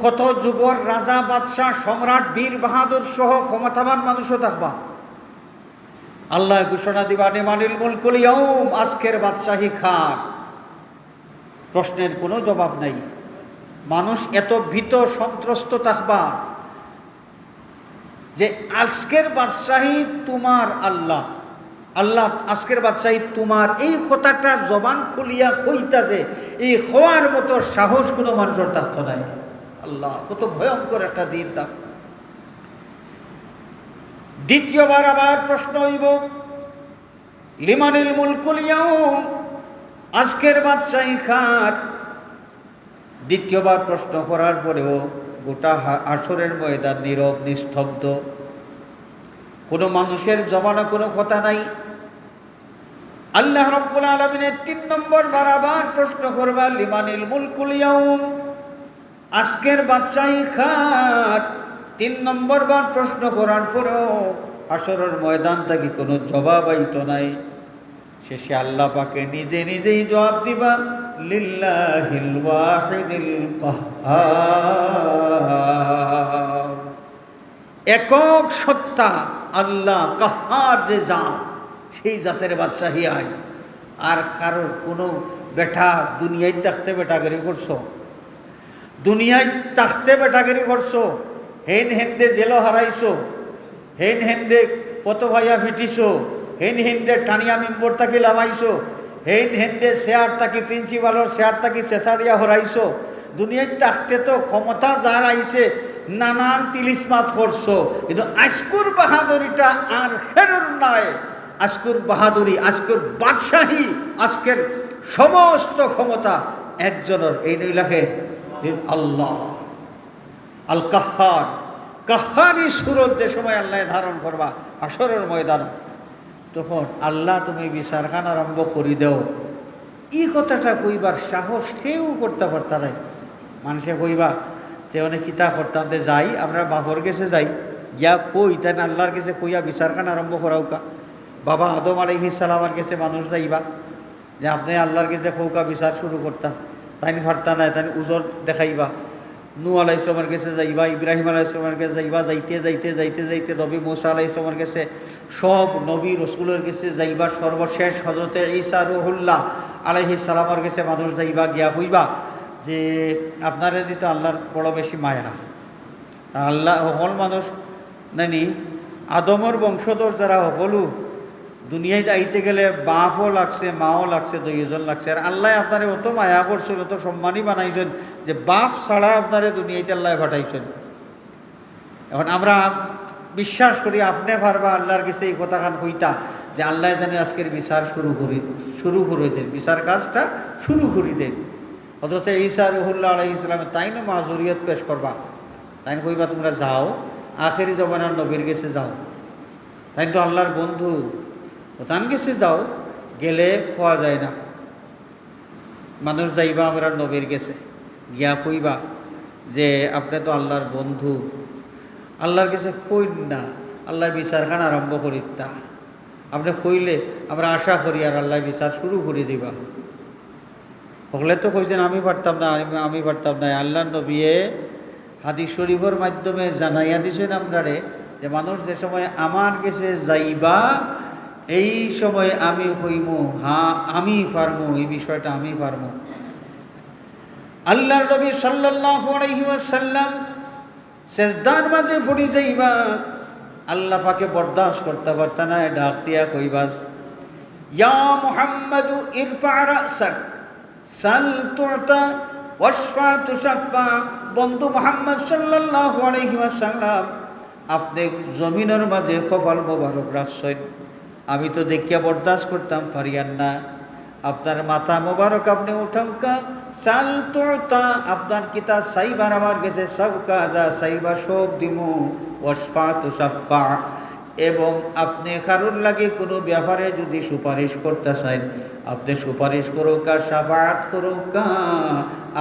কত যুগর রাজা বাদশাহ সম্রাট বীর বাহাদুর সহ ক্ষমতাবান মানুষও থাকবা। আল্লাহ ঘোষণা দিবা লিমানিল মুলকুল ইয়াউম, আজকের বাদশাহী খান। প্রশ্নের কোনো জবাব নাই। মানুষ এত ভীত সন্ত্রস্ত থাকবা যে আজকের বাদশাহী তোমার আল্লাহ, আল্লাহ আজকের বাদশাহী তোমার, এই কথাটা জবান খুলিয়া কইতা যে এই হওয়ার মতো সাহস কোনো মানুষের থাকতো নাই। আল্লাহ কত ভয়ঙ্কর একটা দিন। তা দ্বিতীয়বার আবার প্রশ্ন হইব লিমানিল মুলকুল ইয়াউম, আজকের বাদশাহী কার? দ্বিতীয়বার প্রশ্ন করার পরেও গোটা আসরের ময়দান নীরব নিস্তব্ধ, কোনো মানুষের জবানে কোনো কথা নাই। আল্লাহ রাব্বুল আলামিনের 3 নম্বর বারবার প্রশ্ন করবা লিমানিল মুলকুল ইয়াউম, আজকের বাদশাহী কার? 3 নম্বর বার প্রশ্ন করার পরেও আসরের ময়দান থেকে কোনো জবাব আইতো নাই। শেষে আল্লাহ পাকে নিজেই জবাব দিবা লিল্লাহিল ওয়াহিদিল কাহ্হার, একক সত্তা আল্লাহ কাহ্হার যে জাত, সেই জাতের বাদশাহী আজ। আর কারোর কোনো বেটা দুনিয়ায় থাকতে বেটাগিরি করছো, দুনিয়ায় তাখতে বেটাগিরি করছো, হেন হেন্ডে জেলো হারাইছো, হেন হেন্ডে কত ভাইয়া ফিটিছো, হেন হেন্ডে টানিয়া মেম্বর তাকে লামাইছো, হেন হেন্ডে শেয়ার তাকি প্রিন্সিপালর শেয়ার তাকি চেসারিয়া হরাইছো। দুনিয়ায় তাকতে তো ক্ষমতা যার আইছে নানান তিলিসমাত করছো, কিন্তু আজকুর বাহাদুরিটা আর ফেরুর নয়। আজকুর বাহাদুরি, আজকুর বাদশাহী, আজকের সমস্ত ক্ষমতা একজনের, এই নইলাকে আল্লাহ আল কাহার। কাহারি সুরত যে সময় আল্লাহ ধারণ করবা আসরের ময়দান, তখন আল্লাহ তুমি বিচারখান আরম্ভ করি দেও, এই কথাটা কইবার সাহস কেউ করতে পারতা নাই। মানুষে কইবা যে অনেক কিতা করতাম তে যাই, আমরা বাবর গেছে যাই, গিয়া কই তাই আল্লাহর কাছে কইয়া বিচারখান আরম্ভ করাউকা। বাবা আদম আলাইহিস সালামের কাছে মানুষ যাইবা যে আপনি আল্লাহর কাছে কৌকা বিচার শুরু করতা, তাই ফারতা নাই, তাই উজর দেখাইবা। নূ আলাইহিস সালামের কাছে যাইবা, ইব্রাহিম আলাইহিস সালামের কাছে যাইবা, যাইতে যাইতে যাইতে যাইতে নবী মুসা আলাইহিস সালামের কাছে, সব নবী রসুলের কাছে যাইবা। সর্বশেষ হযরতে ঈসা রুহুল্লাহ আলাইহিস সালামের কাছে মানুষ যাইবা, গিয়া কইবা যে আপনারা দিত আল্লাহর বড় বেশি মায়া। আল্লাহ সকল মানুষ নানি আদমর বংশধর যারা সকলো দুনিয়ায় আইতে গেলে বাপও লাগছে, মাও লাগছে, দুইজন লাগছে। আর আল্লাহ আপনারে অত মায়া করছেন, অত সম্মানই বানাইছেন যে বাপ ছাড়া আপনারে দুনিয়াতে আল্লাহ পাঠাইছেন। এখন আমরা বিশ্বাস করি আপনি পারবা আল্লাহর কাছে এই কথাখান কইতা যে আল্লাহ জানে আজকের বিচার শুরু করে দেন, বিচার কাজটা শুরু করে দেন। হযরতে ঈসা রুহুল্লাহ আলাইহিস সালাম তাইনো মাজুরিয়ত পেশ করবা, তাই কইবা তোমরা যাও আখেরি জমানার নবীর কাছে যাও, তাই তো আল্লাহর বন্ধু, তান গেছে যাও, গেলে পাওয়া যায় না। মানুষ যাইবা আমরা নবীর গেছে, গিয়া কইবা যে আপনি তো আল্লাহর বন্ধু, আল্লাহর কাছে কই না আল্লাহ বিচারখান আরম্ভ করিতা, আপনি কইলে আমরা আশা করি আর আল্লাহ বিচার শুরু করে দিবা। হলে তো কইছেন আমি পারতাম না, আমি পারতাম না। আল্লাহর নবীয়ে হাদিস শরীফের মাধ্যমে জানাইয়া দিছেন আমরারে যে মানুষ যে সময় আমার কাছে যাইবা এই সময় আমি কইমু হ্যাঁ আমি পারমু, এই বিষয়টা আমি পারমু। আল্লাহর নবী সাল্লাল্লাহু আলাইহি ওয়াসাল্লাম সেজদার মাঝে পড়ে যাইবা, আল্লাহ পাকে বরদাস্ত করতে পারত না, ডাক দিয়া কইবাস ইয়া মুহাম্মাদু ইরফা রাসাক সাল তুতা ওয়াশফা তুশাফা। বন্ধু মুহাম্মদ সাল্লাল্লাহু আলাইহি ওয়াসাল্লাম আপনি জমিনের মাঝে কপাল মোবারক রাখছেন, আমি তো দেখিয়া বরদাস্ত করতাম ফারিয়ান না, আপনার মাথা মোবারক আপনি উঠাউকা চাল তোতা, আপনার কিতা সাইবার আমার গেছে সবকা যা সাইবা সব দিমু, ওয়াশফা তুশাফা। এবং আপনি কারোর লাগে কোনো ব্যাপারে যদি সুপারিশ করতে চান আপনি সুপারিশ করুকা, শাফাআত করুকা,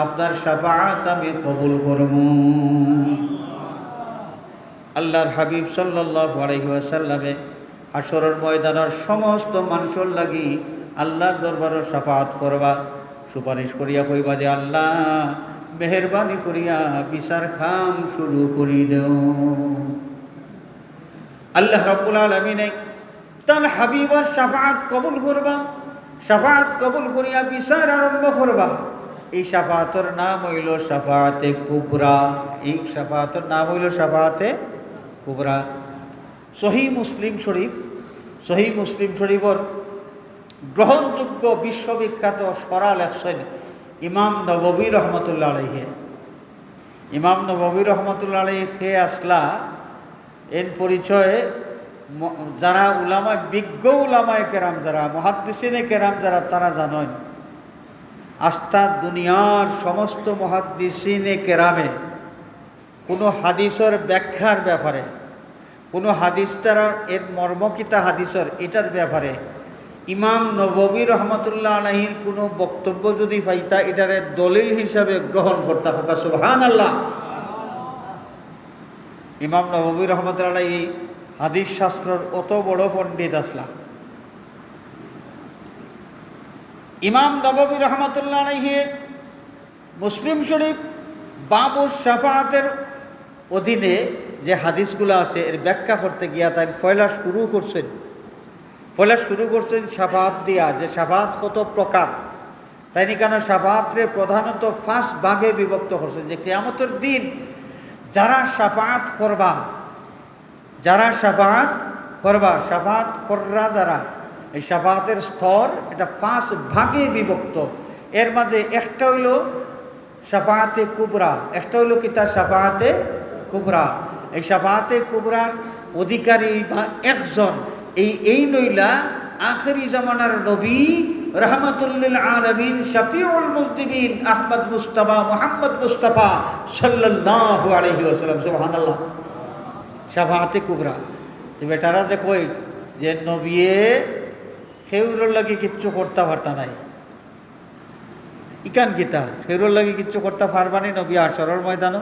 আপনার শাফাআত আমি কবুল করব। আল্লাহর হাবিব সাল্লাল্লাহু আলাইহি ওয়াসাল্লামে হাসরের ময়দানের সমস্ত মানুষের লাগি আল্লাহর দরবারে শাফাআত করবা, সুপারিশ করিয়া কইবা যে আল্লাহ মেহেরবানি করিয়া বিচার খাম শুরু করি দেও। আল্লাহ রাব্বুল আলামিন তার হাবিবের শাফাআত কবুল করবা, শাফাআত কবুল করিয়া বিচার আরম্ভ করবা। এই শাফাআতের নাম হইল শাফাআতে কুবরা। এই শাফাআতের নাম হইল শাফাআতে কুবরা। সহিহ মুসলিম শরীফর গ্রহণযোগ্য বিশ্ববিখ্যাত সরা লেখছেন ইমাম নববী রহমতুল্লাহ আলাইহি। ইমাম নববী রহমতুল্লাহ আলাইহি খেয়ে আসলা এর পরিচয়ে যারা উলামা, বিজ্ঞ উলামায়ে কেরাম যারা, মুহাদ্দিসিনে কেরাম যারা, তারা জানেন আস্থা দুনিয়ার সমস্ত মুহাদ্দিসিনে কেরামে কোনো হাদিসের ব্যাখ্যার ব্যাপারে, কোনো হাদিস তারা এর মর্মকিতা হাদিসের এটার ব্যাপারে ইমাম নববী রহমতুল্লাহ আলাইহির কোনো বক্তব্য যদি পাইতা এটারে দলিল হিসাবে গ্রহণ করতা। হোকা সুবহানাল্লাহ। ইমাম নববী রহমতুল্লাহ আলাইহি হাদিস শাস্ত্রের অত বড় পণ্ডিত আসলা। ইমাম নববী রহমতুল্লাহ আলাইহি মুসলিম শরীফ বাবু শাফাআতের অধীনে যে হাদিসগুলো আছে এর ব্যাখ্যা করতে গিয়া তাই ফয়লা শুরু করছেন শাফাআত দিয়া, যে শাফাআত কত প্রকার, তাই নি কেন শাফাআতরে প্রধানত 5 ভাগে বিভক্ত করছেন যে কিয়ামতের দিন যারা শাফাআত করবা শাফাআত কররা যারা এই শাফাআতের স্তর এটা 5 ভাগে বিভক্ত। এর মাঝে একটা হইল শাফাআতে কুবরা, একটা হইল কিতা শাফাআতে কুবরা। এই শাফাআতে কুবরার অধিকারী বা একজন এই নইলা আখিরি জামানার নবী রাহমাতুল্লিল আলামিন শফিউল মুজনিবিন আহমদ মুস্তাফা মুহাম্মদ মুস্তাফা সাল্লাল্লাহু আলাইহি ওয়াসাল্লাম। সুবহানাল্লাহ। শাফাআতে কুবরা তো বেটারা যে কই যে নবিয়ে খেউরর লাগি কিচ্ছু করতে পারতা নাই, ইকান গীতা খেউরর লাগি কিচ্ছু করতে পারবানি নবী হাসরের ময়দানও।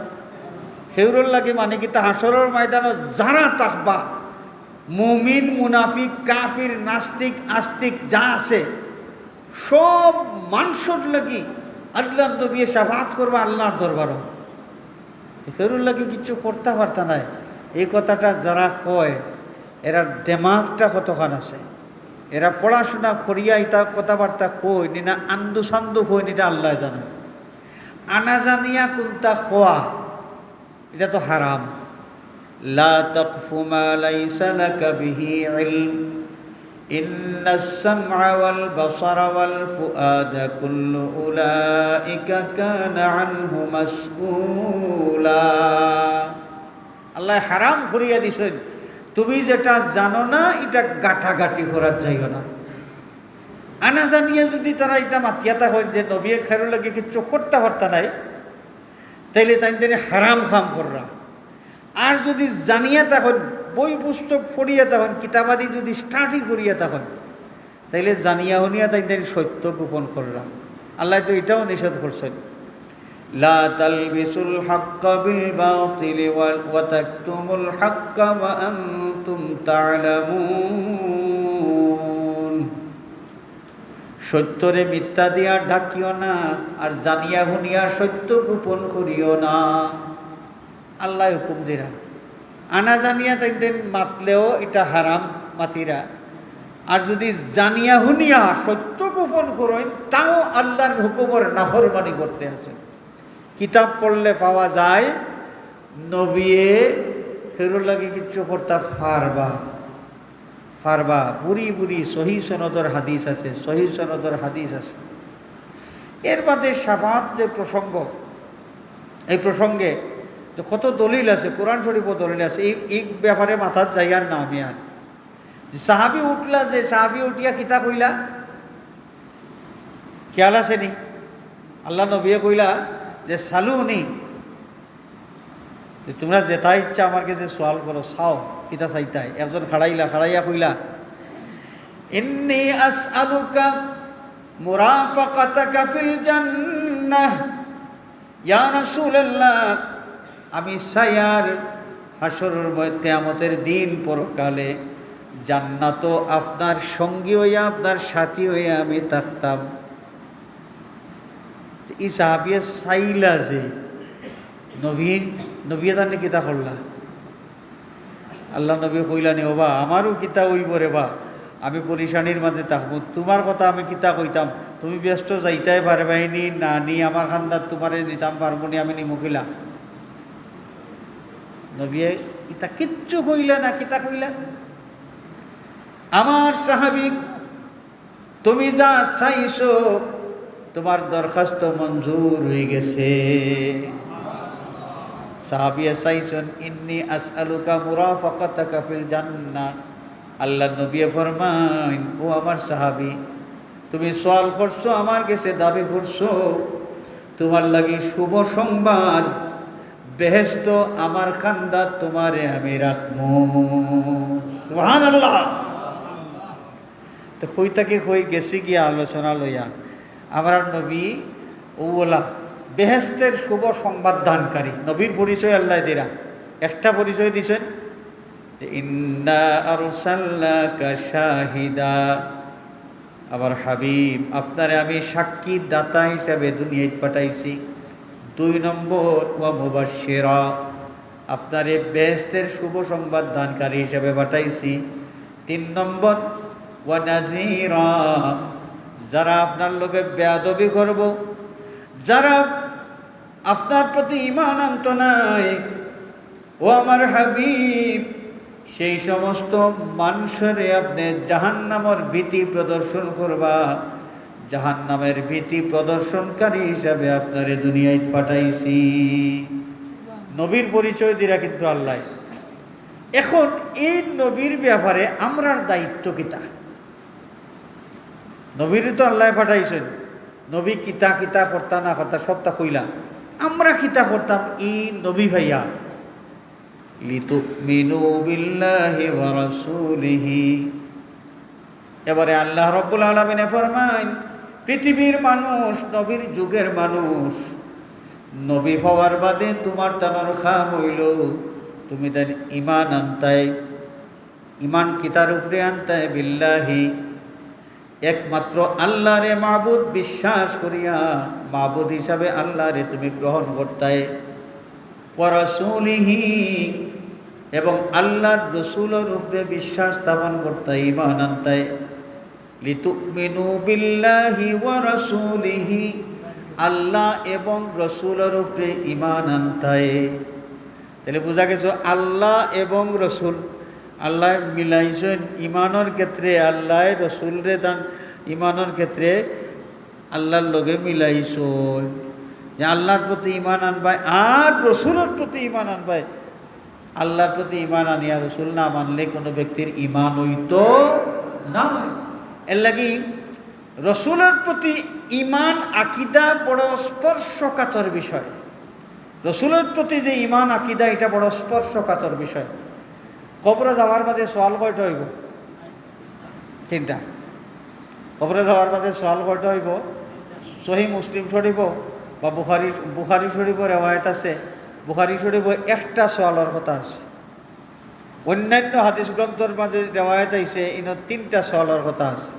খেউরর লাগি মানে গীতা হাসরের ময়দানও যারা তাকবা মুমিন মুনাফিক কাফির নাস্তিক আস্তিক যা আছে সব মানুষের লাগি আল্লাহর নবী শাফাআত করবা আল্লাহর দরবারও। খেউরর লাগি কিচ্ছু করতে পারতা নাই এই কথাটা যারা কয় এরা দেমাগটা কতখান আছে, এরা পড়াশোনা করিয়া এটা কথাবার্তা কই নি না আন্দু সান্দু কই নিটা আল্লাহ জানে। আনা জানিয়া কোনটা খোয়া এটা তো হারাম। লা তাকফু মা লাইসা লাকা বিহি ইলম ইন্নাস সামআ ওয়াল বাসারা ওয়াল ফুআদা কুল্লু উলাইকা কানা আনহু মাসউলা। আল্লাহ হারাম করিয়া দিছেন তুমি যেটা জানো না এটা গাঁটাগাটি করার যাইও না। আনা জানিয়া যদি তারা এটা মাতিয়াতা হয় যে নবী খেরো লাগে কিচ্ছু করতে পারতা নাই তাইলে তাই হারাম খাম কররা। আর যদি জানিয়া তখন বই পুস্তক পড়িয়া তখন কিতাবাদি যদি স্টাডি করিয়া তখন তাইলে জানিয়া হনিয়া তাই সত্য গোপন কররা। আল্লাহ তো এটাও নিষেধ করছেন লা তালবিসুল হাক্কা বিল বাতিলি ওয়া তাকতুমুল হাক্কা ওয়া আনতুম তা'লামুন। সত্যরে মিথ্যা দিয়া ঢাকিও না আর জানিয়া হুনিয়া সত্য গোপন করিও না। আল্লাহ হুকুম দিরা আনা জানিয়া তাইদের মাতলেও এটা হারাম মাতিরা, আর যদি জানিয়া হুনিয়া সত্য গোপন করেন তাও আল্লাহর হুকুমের নাফরমানি করতে আছেন। কিতাব পড়লে পাওয়া যায় নবিয়ে ফেরুর লাগে কিচ্ছু করতে পারবা বুড়ি বুড়ি সহি সনদর হাদিস আছে, সহি সনদর হাদিস আছে। এর বাদে শাফাআত যে প্রসঙ্গ, এই প্রসঙ্গে তো কত দলিল আছে, কোরআন শরীফও দলিল আছে। এই ব্যাপারে মাথার যাইয়ার না আমি আর সাহাবি উঠলা যে সাহাবি উঠিয়া কিতা কইলা খেয়াল আছে নি? আল্লাহ নবিয়ে কইলা যে সালুনি তোমরা যেটা ইচ্ছা আমার কাছে সোয়াল করো চাও কিতা চাইতাই। একজন খাড়াইয়া কইলা ইন্নী আসআলুকা মুরাফাকাতাকা ফিল জান্নাহ ইয়া রাসূলুল্লাহ, আমি চাইয়ার হাসরের কিয়ামতের দিন পরকালে জান্নাত আপনার সঙ্গী হইয়া আপনার সাথী হইয়া আমি থাকতাম। ই সাহাবিয়ে চাইলা যে নবীয়ে তার কিতা করলা। আল্লাহ নবী কইলা নি ওবা আমারও কিতা হইব রে বা, আমি পরিশানির মাঝে থাকবো, তোমার কথা আমি কিতা কইতাম, তুমি ব্যস্ত যাইতাই পারবাইনি না নি আমার খান্দার তোমারে নিতাম পারবো নি আমি নিমুখিলা। নবীয়ে কিতা কিচ্ছু কইলা না, কিতা কইলা আমার সাহাবী তুমি যা চাইছো তোমার দরখাস্ত মঞ্জুর হয়ে গেছে। সাহাবিয়া চাইছেন ইন্নী আসআলুকা মুরাফাকাতাকা ফিল জান্নাহ। আল্লাহ নবী ফরমাইন ও আমার সাহাবী তুমি সওয়াল করছো আমার কাছে দাবি করছো তোমার লাগি শুভ সংবাদ বেহেশত আমার খান্দা তোমারে আমি রাখবো। সুবহানাল্লাহ। তো কইতাকে কই গেছি গিয়া আলোচনা লইয়া আমার নবী ওলা বেহেশতের শুভ সংবাদ দানকারী নবীর পরিচয় আল্লাহ দিরা একটা পরিচয় দিছেন যে ইন্না আরসালনাকা শাহিদা, আমার হাবিব আপনারে আমি সাক্ষী দাতা হিসাবে দুনিয়ায় পাঠাইছি। 2 নম্বর ওয়া মুবাশশিরা, আপনারে বেহেশতের শুভ সংবাদ দানকারী হিসাবে পাঠাইছি। 3 নম্বর ওয়া নাযীরা, যারা আপনার লোকে বেয়াদবি করব, যারা আপনার প্রতি ঈমান আনত নাই, ও আমার হাবিব, সেই সমস্ত মানুষের আপনি জাহান্নামের ভীতি প্রদর্শন করবা। জাহান্নামের ভীতি প্রদর্শনকারী হিসাবে আপনারে দুনিয়ায় পাঠাইছি। নবীর পরিচয় দিরা কিন্তু আল্লাহ। এখন এই নবীর ব্যাপারে আমরার দায়িত্ব কিতা? নবীর তো আল্লাহ পাঠাইছেন, নবী কিতা কিতা করতা না করতা সবটা কইলা। আমরা কিতা করতাম এই নবী ভাইয়া? লিতুমিনু বিল্লাহি ওয়া রাসূলিহি। এবারে আল্লাহ রাব্বুল আলামিন ফরমায়, পৃথিবীর মানুষ, নবীর যুগের মানুষ, নবী হওয়ার বাদে তোমার টানোর খাম হইল তুমি তার ঈমান আনতাই। ঈমান কিতার উপরে আনতাই? বিল্লাহি, একমাত্র আল্লাহরে মাবুদ বিশ্বাস করিয়া মাবুদ হিসাবে আল্লাহরে তুমি গ্রহণ করতাই। ওয়া রাসূলিহি, এবং আল্লাহর রসুলের উপরে বিশ্বাস স্থাপন করতাই, ঈমান আনতাই। লিতুমিনু বিল্লাহি ওয়া রাসূলিহি, আল্লাহ এবং রসুলের উপরে ঈমান আনতাই। তাহলে বোঝা গেছে আল্লাহ এবং রসুল, আল্লাহ মিলাইছেন ঈমানের ক্ষেত্রে, আল্লাহ রসুলরে দান ঈমানের ক্ষেত্রে আল্লাহর লগে মিলাইছেন যে আল্লাহর প্রতি ঈমান আনবাই আর রসুলের প্রতি ঈমান আনবাই। আল্লাহর প্রতি ঈমান আনিয়া রসুল না মানলে কোনো ব্যক্তির ঈমান হইতো না। এর লাগি রসুলের প্রতি ঈমান আকিদা বড় স্পর্শকাতর বিষয়। রসুলের প্রতি যে ঈমান আকিদা, এটা বড় স্পর্শকাতর বিষয়। কবরে যাওয়ার বাদে সওয়াল কয়টা হইব? তিনটা। কবরে যাওয়ার বাদে সওয়াল কয়টা হইব? সহিহ মুসলিম শরীফ বা বুখারী শরীফের রেওয়ায়েত আছে, বুখারী শরীফে একটা সওয়ালের কথা আছে। অন্যান্য হাদিস গ্রন্থের মাঝে রেওয়ায়েত আইছে ইনো তিনটা সওয়ালের কথা আছে।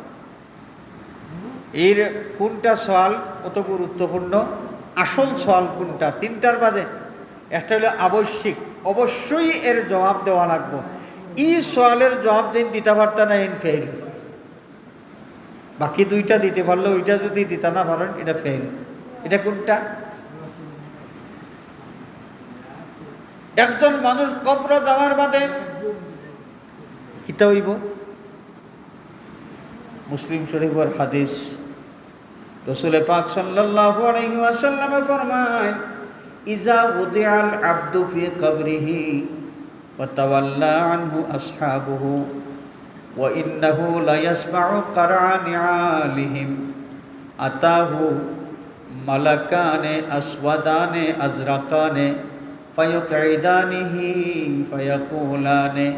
এর কোনটা সওয়াল কত গুরুত্বপূর্ণ, আসল সওয়াল কোনটা? তিনটার বাদে একটা হলো আবশ্যিক, অবশ্যই এর জবাব দেওয়া লাগবে। এই সওয়ালের জবাব দিন দিতে পারতা না, এন ফেল। বাকি দুইটা দিতে পারলে, ওইটা যদি দিতে না পারেন এটা ফেল। এটা কোনটা? একজন মানুষ কবর যাওয়ার বাদে কিতা হইব? মুসলিম শরীফের হাদিস, রাসূল পাক সাল্লাল্লাহু আলাইহি ওয়াসাল্লাম ফরমায়, ইজা উদিআল আবদু ফি কবরিহি ওয়া তাওয়াল্লা আনহু আসহাবুহু ওয়া ইন্নাহু লা ইয়াসমাউ কারআ নিআলিহিম আতাহু মালাকানে আসওয়াদানে আজরাকানে ফায়ুকঈদানিহি ফায়াকুলানে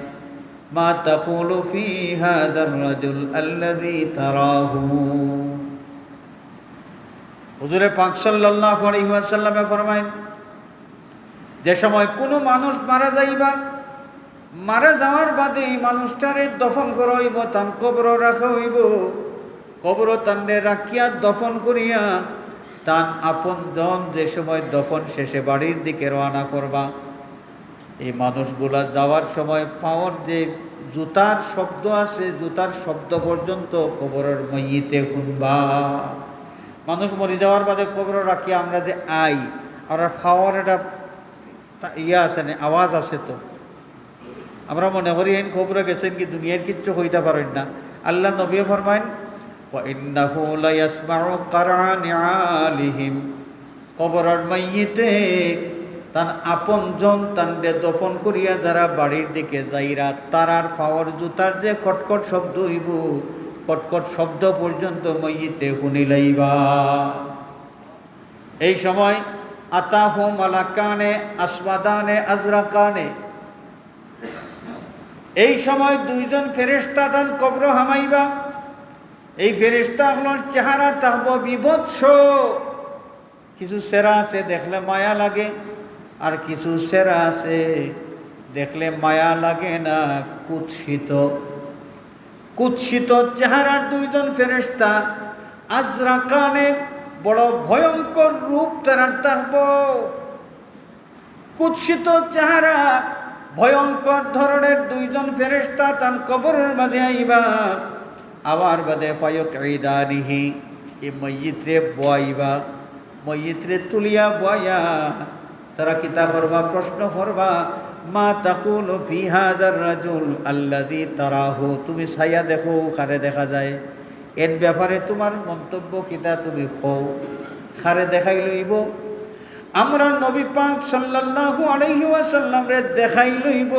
মা তাকুলু ফি হাযার রাজুল আল্লাযী তারাহু। হুজুরে পাক সাল্লাল্লাহু আলাইহি ওয়াসাল্লাম ফরমায়, যে সময় কোনো মানুষ মারা যাইবা, মারা যাওয়ার বাদে এই মানুষটারে দফন করা হইব, তান কবর রাখা হইব। কবর তান্ডে রাখিয়া দফন করিয়া তান আপন জন যে সময় দফন শেষে বাড়ির দিকে রওনা করবা, এই মানুষগুলা যাওয়ার সময় পাওয়ার যে জুতার শব্দ আছে, জুতার শব্দ পর্যন্ত কবরের মইতে শুনবা। মানুষ মরে যাওয়ার বাদে কবর রাখিয়া আমরা যে আই, আর ফাওয়ার একটা ইয়া আছে না, আওয়াজ আছে, তো আমরা মনে করি এই খবরে গেছেন কি দুনিয়ার কিচ্ছু হইতে পারেন না। আল্লাহ নবী ফরমায়েন, ওয়া ইন্নাহু লা ইয়াসমাউ কারআ নিআলিহিম, কবরের মাইয়িতে তার আপন জন তান্ডে দফন করিয়া যারা বাড়ির দিকে যাইরা, তারার পাওয়ার জুতার যে খটখট শব্দ হইব, খটখট শব্দ পর্যন্ত মাইয়িতে শুনিলাইবা। এই সময় আতাহু মালাকানে আসওয়াদানে আজরাকানে, এই সময় দুইজন ফেরেশতা তান কবর হামাইবা। এই ফেরেশতাগুলোর চেহারা থাকব বিভৎস। কিছু চেহারা আছে দেখলে মায়া লাগে, আর কিছু চেহারা আছে দেখলে মায়া লাগে না, কুৎসিত কুৎসিত চেহারার দুইজন ফেরেশতা। আজরাকানে, বড় ভয়ঙ্কর রূপ তারা থাকব। কুৎসিত চেহারা ভয়ঙ্কর ধরনের দুইজন ফেরেশতা তান কবরের মাঝে আইবা। আবার বাদে ফায়ুকঈদানিহি এই ময়্যিতরে বয়াইবা ময়্যিতরে তুলিয়া বয়া তারা কিতা করবা প্রশ্ন করবা মা তাকুলু ফি হাযার রাজুল আল্লাযী তারাহু তুমি ছায়া দেখো খারে দেখা যায় এর ব্যাপারে তোমার মন্তব্য কিতা তুমি কও খারে দেখাই লইব আমরা নবী পাক সাল্লাল্লাহু আলাইহি ওয়াসাল্লাম রে দেখাই লইব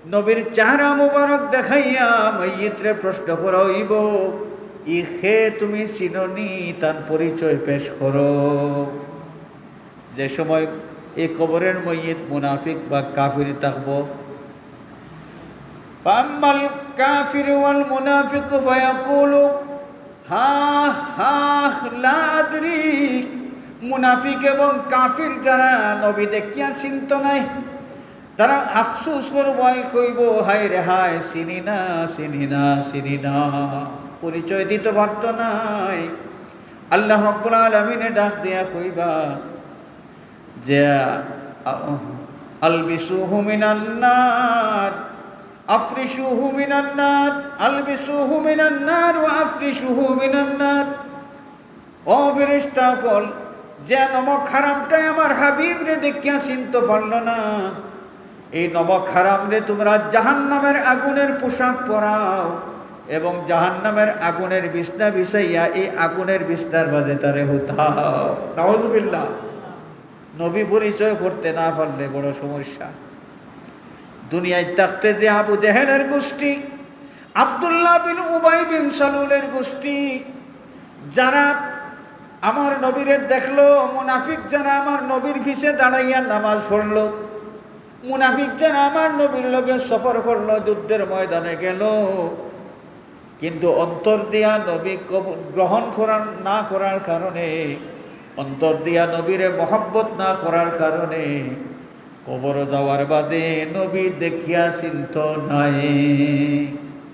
নবীর চেহারা মুবারক দেখাইয়া ময়্যিতরে প্রশ্ন করা হইব ই খে তুমি চিননি তার পরিচয় পেশ করো যে সময় এই কবরের ময়্যিত মুনাফিক বা কাফির থাকবো ফাম্মাল কাফির ওয়াল মুনাফিক ফায়াকুলু হা হা লা আদরি মুনাফিক এবং কাফির যারা নবী দেখিয়া চিন্ত নাই তারা আফসোস করবই কইব হায় রে হায় চিনি না চিনি না চিনি না পরিচয় দিতে পারত নাই আল্লাহ রাব্বুল আলামিনে ডাক দিয়া কইবা যে আলবিসুহু মিনান নার আফরিশুহু মিনান নার আলবিসুহু মিনান নার ওয়া আফরিশুহু মিনান নার ও ফেরেশতা কল যে নমক হারামটাই আমার হাবিব রে দেখিয়া চিনতে পারল না এই নমক হারাম রে তোমরা জাহান্নামের আগুনের পোশাক পরাও এবং জাহান্নামের আগুনের বিছনা বিছাইয়া এই আগুনের বিছনার মাঝে তারে হুতাও নাউযুবিল্লাহ নবী পরিচয় করতে না পারলে বড় সমস্যা দুনিয়ায় থাকতে যে আবু জেহেলের গোষ্ঠী আব্দুল্লাহ বিন উবাই বিন সালুলের গোষ্ঠী যারা আমার নবীরে দেখলো মুনাফিক যারা আমার নবীর পিছে দাঁড়াইয়া নামাজ পড়লো মুনাফিক যারা আমার নবীর লগে সফর করলো যুদ্ধের ময়দানে গেল কিন্তু অন্তর দিয়া নবী গ্রহণ করার না করার কারণে অন্তর দিয়া নবীরে মহব্বত না করার কারণে কবর যাওয়ার বাদে নবী দেখিয়া চিন্ত নাই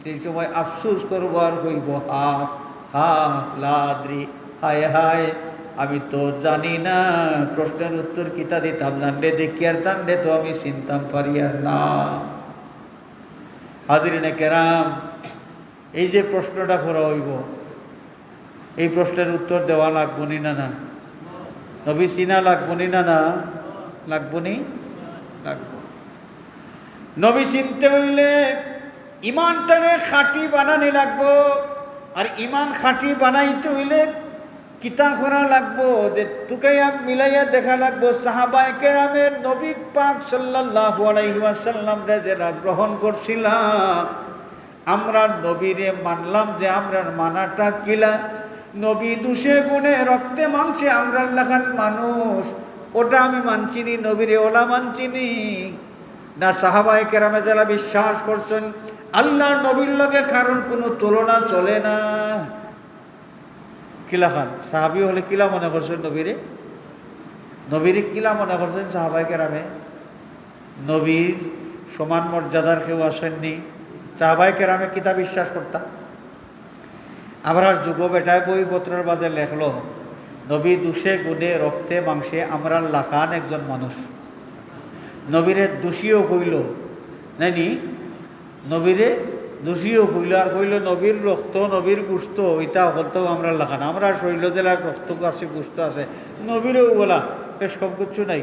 সেই সময় আফসোস করবো আর কইব হা হা লাদ্রি হায় হায় আমি তো জানি না প্রশ্নের উত্তর কিতা দিতাম জানলে দেখিয়ার টানলে তো আমি চিনতাম পারি আর না হাজিরিনে কেরাম এই যে প্রশ্নটা করা হইব এই প্রশ্নের উত্তর দেওয়া লাগবনি না না নবী চিনা লাগবনি না না লাগবনি লাগবো নবী চিনতে হইলে ইমানটারে খাঁটি বানানি লাগবো আর ইমান খাঁটি বানাইতে হইলে কিতা করা লাগবো যে তুকাইয়া মিলাইয়া দেখা লাগবো সাহাবায়ে কেরামের নবী পাক সাল্লাল্লাহু আলাইহি ওয়াসাল্লাম রে যারা গ্রহণ করছিলাম আমরা নবীরে মানলাম যে আমরা মানাটা কিলা নবী দুষে গুণে রক্তে মাংসে আমরা লেখান মানুষ ওটা আমি মানচিনি নবীরে ওলা মানচিনি না সাহাবায়ে কেরামে যারা বিশ্বাস করছেন আল্লাহর নবীর লগে কারণ কোনো তুলনা চলে না কিলা খান সাহাবি হলে কিলা মনে করছেন নবীরে নবীরে কিলা মনে করছেন সাহাবায়ে কেরামে নবীর সমান মর্যাদার কেউ আসেননি সাহাবায়ে কেরামে কিতা বিশ্বাস করতাম আমরা যুগ বেটায় বইপত্রের বাদে লেখলো নবী দুষে গুণে রক্তে মাংসে আমরা লাখান একজন মানুষ নবীরে দোষীও কইল নাইনি নবীরে দোষীও কইল আর কইল নবীর রক্ত নবীর গুস্ত ওইটা হলতেও আমরা লাখান আমরা শরীর জেলার রক্ত আছে গুস্ত আছে নবীরেও বলা বেশ কম কিছু নাই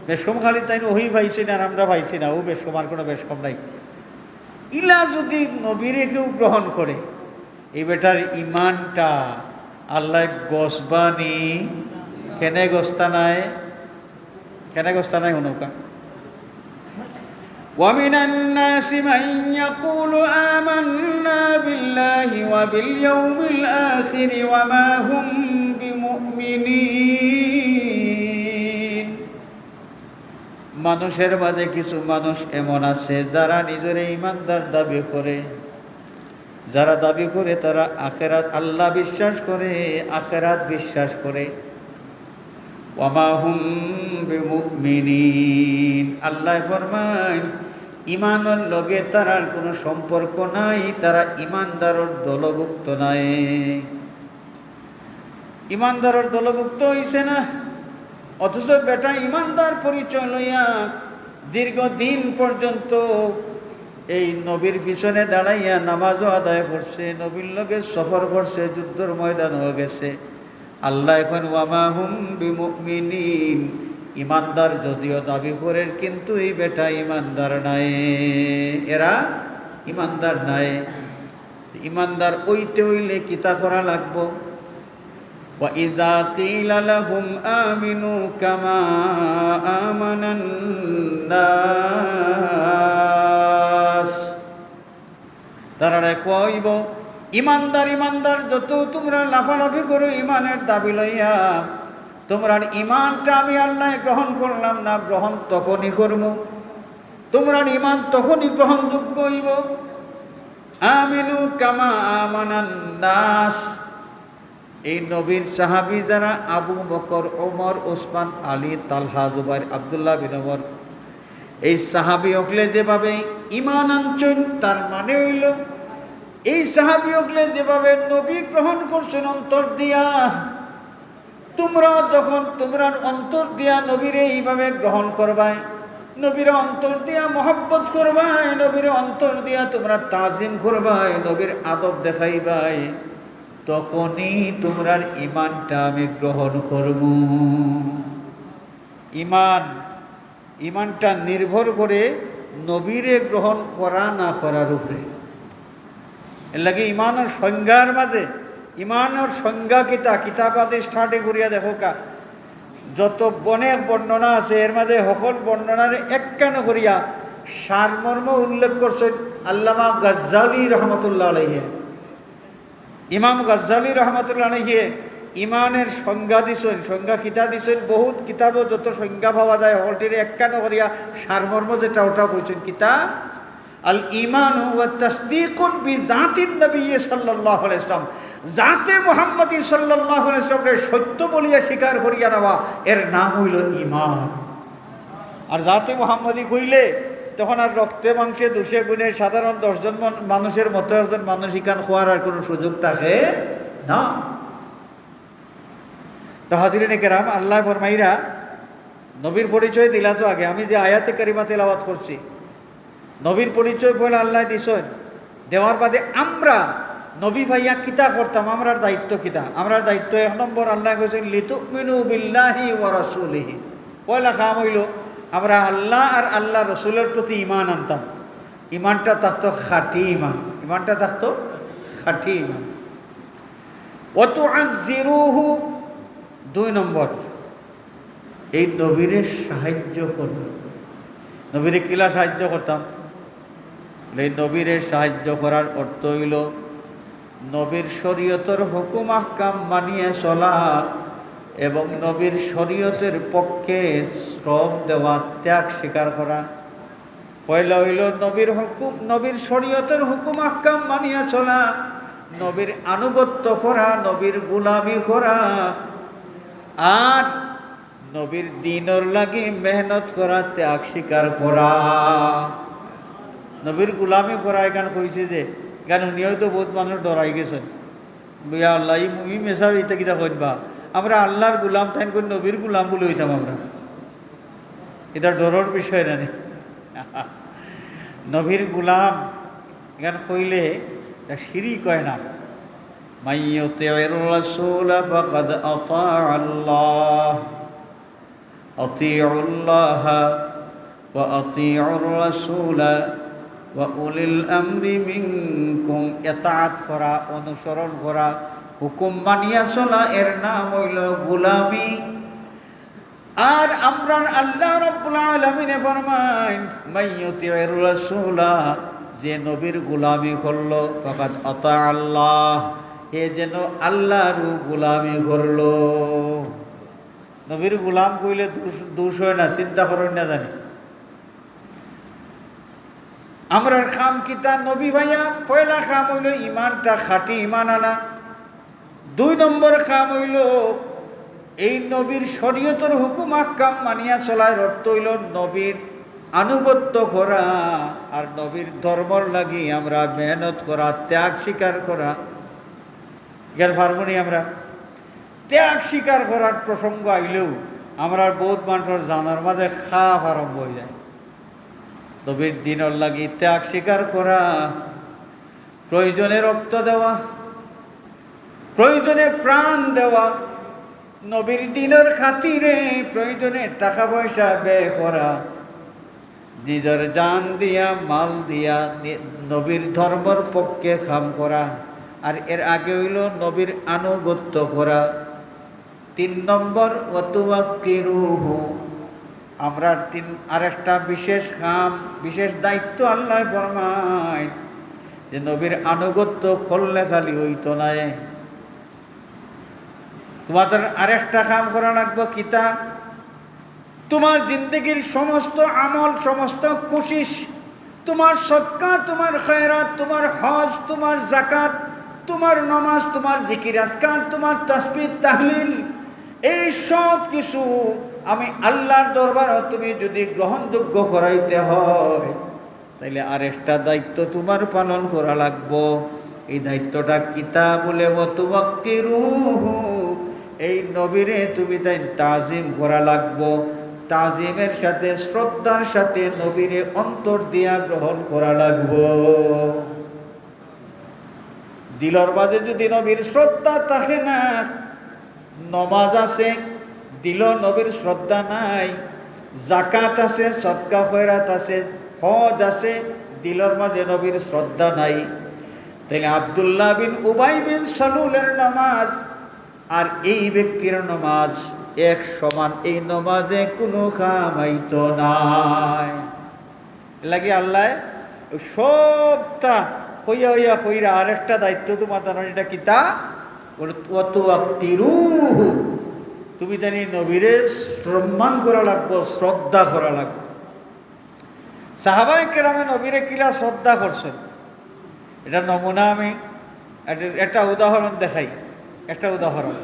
বেশ কম খালি তাই ওই পাইছি না আর আমরা পাইছি না ও বেশ কম আর কোনো বেশ কম নাই ইলা যদি নবীরে কেউ গ্রহণ করে এই বেটার ইমানটা আল্লাহ গসবানি কেনে গস্তা নাই হুনকা ومن الناس من يقول آمنا بالله وباليوم الآخر وما هم بمؤمنين মানুষের মাঝে কিছু মানুষ এমন আছে যারা নিজের ইমানদার দাবি করে যারা দাবি করে তারা আখেরাত আল্লাহ বিশ্বাস করে আখেরাত বিশ্বাস করে ওয়ামা হুম বিমুমিনিন আল্লাহ ফরমান ইমানের লগে তারার কোনো সম্পর্ক নাই তারা ইমানদারের দলভুক্ত নাই ইমানদারের দলভুক্ত হইছে না অথচ বেটা ইমানদার পরিচয় লইয়া দীর্ঘদিন পর্যন্ত এই নবীর পিছনে দাঁড়াইয়া নামাজও আদায় করছে, নবীর লগে সফর করছে, যুদ্ধের ময়দান হয়ে গেছে। আল্লাহ এখন ওয়ামা হুম বিমুমিনিন, ইমানদার যদিও দাবি করে কিন্তু এই বেটা ইমানদার নাই, এরা ইমানদার নাই। ইমানদার ওইতে হইলে কিতা করা লাগবো? وَإِذَا قِيلَ لَهُمْ آمِنُوا كَمَا آمَنَ النَّاسُ, তারা কইব ইমানদার ইমানদার যত তোমরা লাফালাফি করো ইমানের দাবি লইয়া, তোমরা ইমানটা আমি আল্লাহ গ্রহণ করলাম না, গ্রহণ তখনই করব, তোমরা ইমান তখনই গ্রহণযোগ্য হইব। আমিনু কামা আমানান নাস, এই নবীর সাহাবী যারা আবু বকর, ওমর, ওসমান, আলী, তালহা, জুবাইর, আব্দুল্লাহ বিন ওমর, এই সাহাবী হকলে যেভাবে ইমান আনছেন, তার মানে হইল এই সাহাবী হকলে যেভাবে নবী গ্রহণ করছেন অন্তর দিয়া, তোমরা যখন তোমরা অন্তর দিয়া নবীর এইভাবে গ্রহণ করবাই, নবীর অন্তর দিয়া মহব্বত করবাই, নবীর অন্তর দিয়া তোমরা তাজিম করবাই, নবীর আদব দেখাইবাই, তখনই তোমরা ইমানটা আমি গ্রহণ করব। ইমানটা নির্ভর করে নবীরে গ্রহণ করা না করার উপরে। এর লাগে ইমানের সংজ্ঞার মাঝে, ইমানের সংজ্ঞা কিতাবাদি স্টার্টে করিয়া দেখো কা, যত অনেক বর্ণনা আছে এর মাঝে সকল বর্ণনার একখান করিয়া সারমর্ম উল্লেখ করছেন আল্লামা গাজ্জালি রহমতুল্লাহ আলাইহি। ইমাম গাজ্জালি রহমতুল্লাহ আলাইহি ইমানের সংজ্ঞা দিছেন, সংজ্ঞা কিতা দিছেন, বহুত কিতাবও যত সংজ্ঞা পাওয়া যায় সকলটির একখান করিয়া সারমর্ম যেটা ওটা কইছেন কিতা আল ঈমানু ওয়া তাসদীকুন বিযাতিন নবী সাল্লাল্লাহু আলাইহি ওয়াসাল্লাম, জাতে মুহাম্মদী সাল্লাল্লাহু আলাইহি ওয়াসাল্লামের সত্য বলিয়া স্বীকার করিয়া নেওয়া, এর নাম হইল ঈমান। আর জাতে মুহাম্মদী কইলে তখন আর রক্তে মাংসে দুষে গুণে সাধারণ 10 জন মানুষের মতো একজন মানুষ ইকান খোয়ার আর কোনো সুযোগ থাকে না। তো হাজিরিনে কেরাম, আল্লাহ ফরমাইরা নবীর পরিচয় দিলা তো আগে, আমি যে আয়াতে কারিমা তেলাওয়াত করছি নবীর পরিচয় বলে আল্লাহ দিছেন, দেওয়ার বাদে আমরা নবী ভাইয়া কিতা করতাম, আমরার দায়িত্ব কিতা? আমরার দায়িত্ব 1 নম্বর আল্লাহ কইছেন লিতুমিনু বিল্লাহি ওয়া রাসূলিহি, পয়লা কাম হইল আমরা আল্লাহ আর আল্লাহ রসুলের প্রতি ইমান আনতাম। ইমানটা থাকতো খাঁটি ইমান, ইমানটা থাকতো খাঁটি ইমান। ওয়া তুআজ্জিরুহু, 2 নম্বর এই নবীরে সাহায্য করব। নবীরে কিলা সাহায্য করতাম? এই নবীরে সাহায্য করার অর্থ হইল নবীর শরীয়তের হুকুম আহকাম মানিয়ে চলা এবং নবীর শরীয়তের পক্ষে শ্রম দেওয়া, ত্যাগ স্বীকার করা। পয়লা হইল নবীর হুকুম, নবীর শরীয়তের হুকুম আহকাম মানিয়ে চলা, নবীর আনুগত্য করা, নবীর গোলামি করা, আর নবীর দ্বীনের লাগি মেহনত করা, ত্যাগ স্বীকার করা। নবীর গোলামি করা এখানে কইছে যে কেন নিয়ত বহুত মানুষ ডরাই গেছেন, বিয়া আল্লাহ ই মেসার ইটা কিটা কইবা, আমরা আল্লাহর গোলাম তাই করে নবীর গোলাম বলে হইতাম আমরা, এটা ডরের বিষয় না। নবীর গোলাম এখানে কইলে শিরিক কয় না। মাইয়ুতিউর রাসূল ফাকাদ আতা আল্লাহ, আতিউল্লাহ ওয়া আতিউর রাসূল ওয়া উলিল আমরি মিনকুম, ইতাআত করা, অনুসরণ করা, হুকুম মানিয়া চলা, এর নাম হইল গোলামি। আর আমরা আল্লাহ রাব্বুল আলামিনে ফরমায় মাইয়ুতিউর রাসূল, যে নবীর গোলামি করলো, ফাকাদ আতা আল্লাহ, এ যেন আল্লাহর গোলামি করলো। নবীর গোলাম কইলে দোষ হয় না, চিন্তা করেন না জানি। আমরার কাম কিতা? নবী ভাইয়া পয়লা কাম হইল ইমানটা খাঁটি ইমান আনা। 2 নম্বর কাম হইল এই নবীর শরীয়তের হুকুম আহকাম মানিয়া চলার অর্থ হইল নবীর আনুগত্য করা, আর নবীর ধর্মর লাগি আমরা মেহনত করা, ত্যাগ স্বীকার করা। ইয়ার পারবনি আমরা ত্যাগ স্বীকার করার প্রসঙ্গ আইলেও আমরা বহুত মানুষের জানার মাঝে খাপ আরম্ভ হয়ে যায়। নবীর দিনের লাগি ত্যাগ স্বীকার করা, প্রয়োজনে রক্ত দেওয়া, প্রয়োজনে প্রাণ দেওয়া, নবীর দিনের খাতিরে প্রয়োজনে টাকা পয়সা ব্যয় করা, নিজের জান দিয়া মাল দিয়া নবীর ধর্মের পক্ষে কাম করা। আর এর আগে হইল নবীর আনুগত্য করা। 3 নম্বর ওয়াতুওয়াক্কিরুহু, আমরা আরেকটা বিশেষ কাম, বিশেষ দায়িত্ব আল্লাহ ফরমায় যে নবীর আনুগত্য করলে খালি হইতো না, তোমাদের আরেকটা কাম করা লাগবে। কিতা? তোমার জিন্দগির সমস্ত আমল, সমস্ত কোশিশ, তোমার সদকা, তোমার খয়রাত, তোমার হজ, তোমার যাকাত, তোমার নামাজ, তোমার জিকির আজকার, তোমার তাসবিহ তাহলিল, এই সব কিছু আমি আল্লাহর দরবারে তুমি যদি গ্রহণযোগ্য করাইতে হয়, তাইলে আরেকটা দায়িত্ব তোমার পালন করা লাগবো। এই দায়িত্বটা কিতা বলে? ওয়াতুওয়াক্কিরুহু, এই নবীরে তুমি তাই তাজিম করা লাগবো। তাজিমের সাথে, শ্রদ্ধার সাথে নবীরে অন্তর দিয়া গ্রহণ করা লাগবো। দিলর বাদে যদি নবীর শ্রদ্ধা থাকে না, নমাজ আছে দিল নবীর শ্রদ্ধা নাই, জাকাত আছে, সদকা খয়রাত আছে, হজ আছে, দিলর মাঝে নবীর শ্রদ্ধা নাই, তাইলে আব্দুল্লাহ বিন উবাই বিন সালুলের নামাজ আর এই ব্যক্তির নামাজ এক সমান। এই নামাজে কোনো খামাইতো নাই। লাগে আল্লাহ সবটা হইয়া হইয়া হইরা আরেকটা দায়িত্ব তোমার জানো, এটা কিতা? ওয়াতুওয়াক্কিরুহু, তুমি জানি নবীরে সম্মান করা লাগবো, শ্রদ্ধা করা লাগবে। সাহাবায়ে কেরামে নবীরে কিলা শ্রদ্ধা করছেন, এটা নমুনা আমি একটা উদাহরণ দেখাই। একটা উদাহরণ,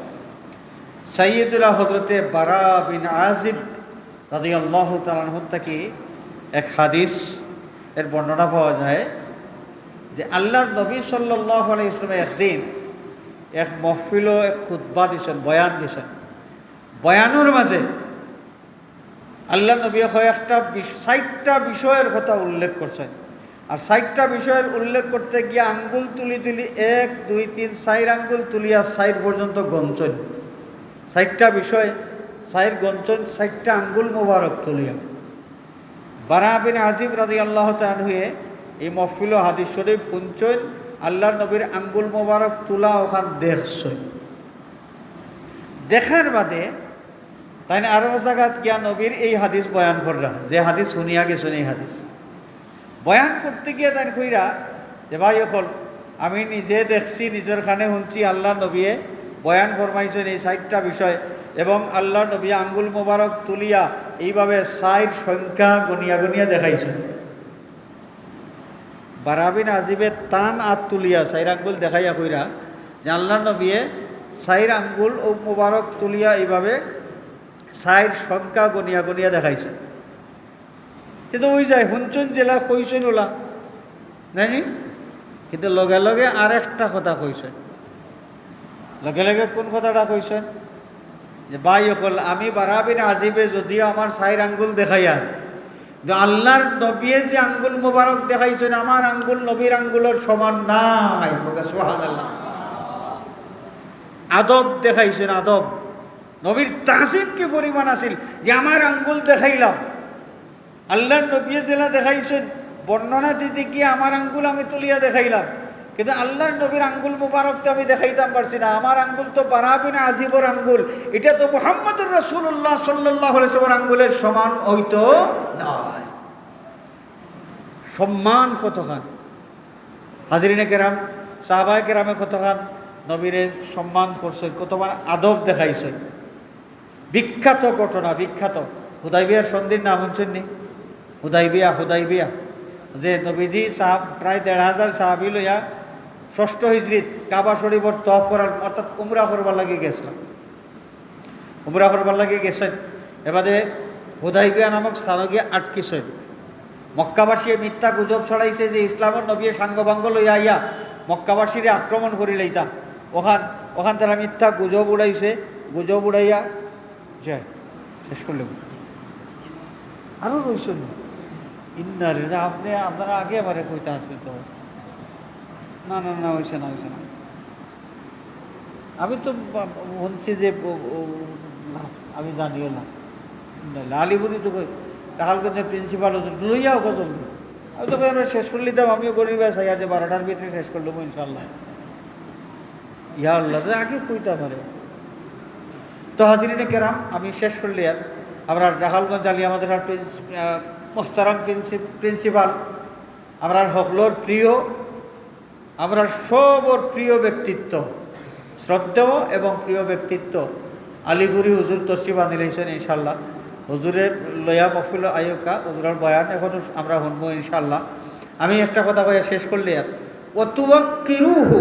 সাইয়্যিদুনা হযরতে বারা বিন আযিব রাদিয়াল্লাহু তাআলা আনহু থেকে এক হাদিস এর বর্ণনা পাওয়া যায় যে আল্লাহর নবী সাল্লাল্লাহু আলাইহি ওয়াসাল্লাম একদিন এক মহফিলও এক খুতবা দিছেন, বয়ান দিছেন। বয়ানের মাঝে আল্লাহ নবী কয়েকটা 60টা বিষয়ের কথা উল্লেখ করছেন। আর 60টা বিষয়ের উল্লেখ করতে গিয়ে আঙ্গুল তুলি 1 2 3 4 আঙ্গুল তুলিয়া 4 পর্যন্ত গঞ্চন। 60টা বিষয় 4 গঞ্চন, 60টা আঙ্গুল মোবারক তুলিয়া। বারা বিন আযিব রাদিয়াল্লাহু তাআলা আনহু এই মহফিল হাদিস শরীফ শুনছেন, আল্লাহর নবীর আঙ্গুল মোবারক তুলা ওখান দেখছেন। দেখার বাদে তাই না আরো জায়গাত গিয়া নবীর এই হাদিস বয়ান কররা, যে হাদিস শুনিয়া গেছেন, এই হাদিস বয়ান করতে গিয়ে তাই কইরা যে ভাই এখন আমি নিজে দেখছি, নিজের কানে শুনছি, আল্লাহ নবীয়ে বয়ান ফরমাইছেন এই 60টা বিষয়, এবং আল্লাহ নবী আঙ্গুল মোবারক তুলিয়া এইভাবে 4 সংখ্যা গনিয়া গনিয়া দেখাইছেন। বারা বিন আযিবের টান আর তুলিয়া 4 আঙ্গুল দেখাইয়া কইরা যে আল্লাহ নবীয়ে 4 আঙ্গুল ও মোবারক তুলিয়া এইভাবে 4 সংখ্যা গনিয়া গনিয়া দেখাইছেন। কিন্তু ওই যায় হুনচুন জেলা কইছেন ওলা নাইনি, কিন্তু লগে লগে আর একটা কথা কইছেন। লগে লগে কোন কথাটা কইছেন? যে ভাই অকল আমি বারা বিন আযিবে যদিও আমার 4 আঙ্গুল দেখাইয়া, আল্লাহর নবীয়ে যে আঙ্গুল মোবারক দেখাইছেন আমার আঙ্গুল নবীর আঙ্গুলের সমান নাই। সুবহানাল্লাহ। আদব দেখাইছেন, আদব। নবীর তাজিম কি পরিমাণ আছিল যে আমার আঙ্গুল দেখাইলাম, আল্লাহর নবী জেলা দেখাইছেন বর্ণনা দিতে গিয়ে আমার আঙ্গুল আমি তুলিয়া দেখাইলাম, কিন্তু আল্লাহর নবীর আঙ্গুল মুবারকটা আমি দেখাইতাম পারছি না। আমার আঙ্গুল তো বারা বিন আযিবর আঙ্গুল, এটা তো মুহাম্মদুর রাসূলুল্লাহ সাল্লাল্লাহু আলাইহি ওয়াসাল্লামের আঙ্গুলের সমান হইতো নয়। সম্মান কতখান হাজরিনে কেরাম, সাহাবায়ে কেরামে কতখান নবীরে সম্মান করছেন, কতবার আদব দেখাইছেন। বিখ্যাত ঘটনা, বিখ্যাত হুদাইবিয়ার সন্ধির নাম শুনছেন নি? হুদাইবিয়া যে নবীজি সাহাব প্রায় 1,500 সাহাবি লইয়া 6ষ্ঠ হিজরিত কাবা শরীফর তওয়াফ করার অর্থাৎ উমরা করবার লাগে গেছিলাম। উমরা করবার লাগে গেছেন, এবারে হুদাইবিয়া নামক স্থানে গিয়ে আটকিছেন। মক্কাবাসী মিথ্যা গুজব ছড়াইছে যে ইসলামের নবী সাঙ্গবাঙ্গ লইয়া আইয়া মক্কাবাসীরে আক্রমণ করি লইতা। ওখান তারা মিথ্যা গুজব উড়াইছে, গুজব উড়াইয়া যায় শেষ করলে আরও রয়েছেন ইন্নারে আপনারা আগে আমারে কইতে আসেন তো। না না না, হয়েছে না, হয়েছে না। আমি তো শুনছি যে আমি জানিও না। আলিপুরি তো টাকালগঞ্জের প্রিন্সিপাল লইয়াও কত আমি তো আমরা শেষ করে নিতাম। আমিও গরিব আছি আর যে 12টার ভিতরে শেষ করলাম ইনশাল্লাহ। ইয়া আল্লাহ, আগে কইতে পারে তো। হাজিরিনে কেরাম, আমি শেষ করলি আর আমরা টাকালগঞ্জ আলিয়া মাদ্রাসার মোহতারাম প্রিন্সিপাল, আমরা হকলোর প্রিয়, আমরা সবর প্রিয় ব্যক্তিত্ব, শ্রদ্ধেয় এবং প্রিয় ব্যক্তিত্ব আলিপুরি হুজুর তসরিফ আনিল হইছেন ইনশাল্লাহ। হুজুরের লয়া মফিল আয়ুকা হুজুরের বয়ান এখনও আমরা শুনবো ইনশাল্লাহ। আমি একটা কথা কয়ে শেষ করলি আর ওয়াতুওয়াক্কিরুহু,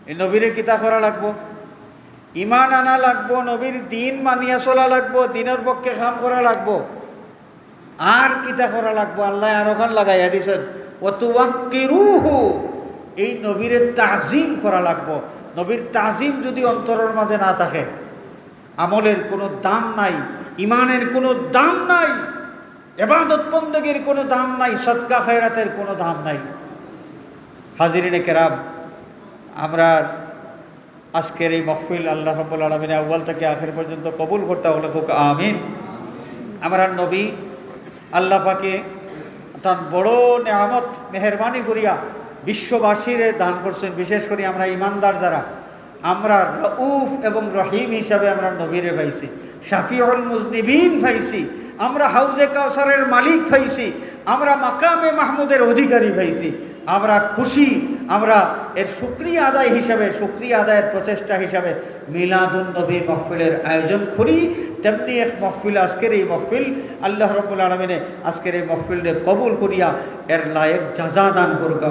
এই নবীরে কিতা করা লাগবো, ইমান আনা লাগবো, নবীর দিন মানিয়া চলা লাগবো, দিনের পক্ষে কাম করা লাগবো। আর কিতা করা লাগবো, আল্লাহ আর ওখান লাগাইয়া দিছেন ওয়াতুওয়াক্কিরুহু, এই নবীরে তাজিম করা লাগবো। নবীর তাজিম যদি অন্তরের মাঝে না থাকে, আমলের কোনো দাম নাই, ইমানের কোনো দাম নাই, ইবাদত বন্দেগীর কোনো দাম নাই, সদকা খায়রাতের কোনো দাম নাই। হাজিরিনে কেরাম, আমরা আজকের এই মাহফিল আল্লাহ রাব্বুল আলামিন আউয়াল থেকে আখির পর্যন্ত কবুল করতে হলে হোক আমিন। আমরা নবী আল্লাহ পাকে তার বড় নেয়ামত মেহরবানি করিয়া বিশ্ববাসীরে দান করছেন। বিশেষ করে আমরা ইমানদার যারা, আমরা রউফ এবং রহিম হিসাবে আমরা নবীরে পাইছি, শাফিউল মুজনিবিন পাইছি, আমরা হাউজে কাউসারের মালিক পাইছি, আমরা মাকামে মাহমুদের অধিকারী পাইছি। আমরা খুশি, আমরা এর শুকরিয়া আদায় হিসাবে, শুকরিয়া আদায়ের প্রচেষ্টা হিসাবে মিলাদুন নবী মাহফিলের আয়োজন করি। তেমনি এক মাহফিল, আজকের এই মাহফিল আল্লাহ রাব্বুল আলামিনে আজকের এই মাহফিলকে কবুল করিয়া এর লায়েক জাযা দান করুক।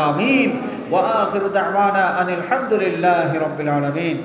আমিন। ওয়া আখিরু দাওয়ানা আনিল হামদুলিল্লাহি রাব্বিল আলামিন।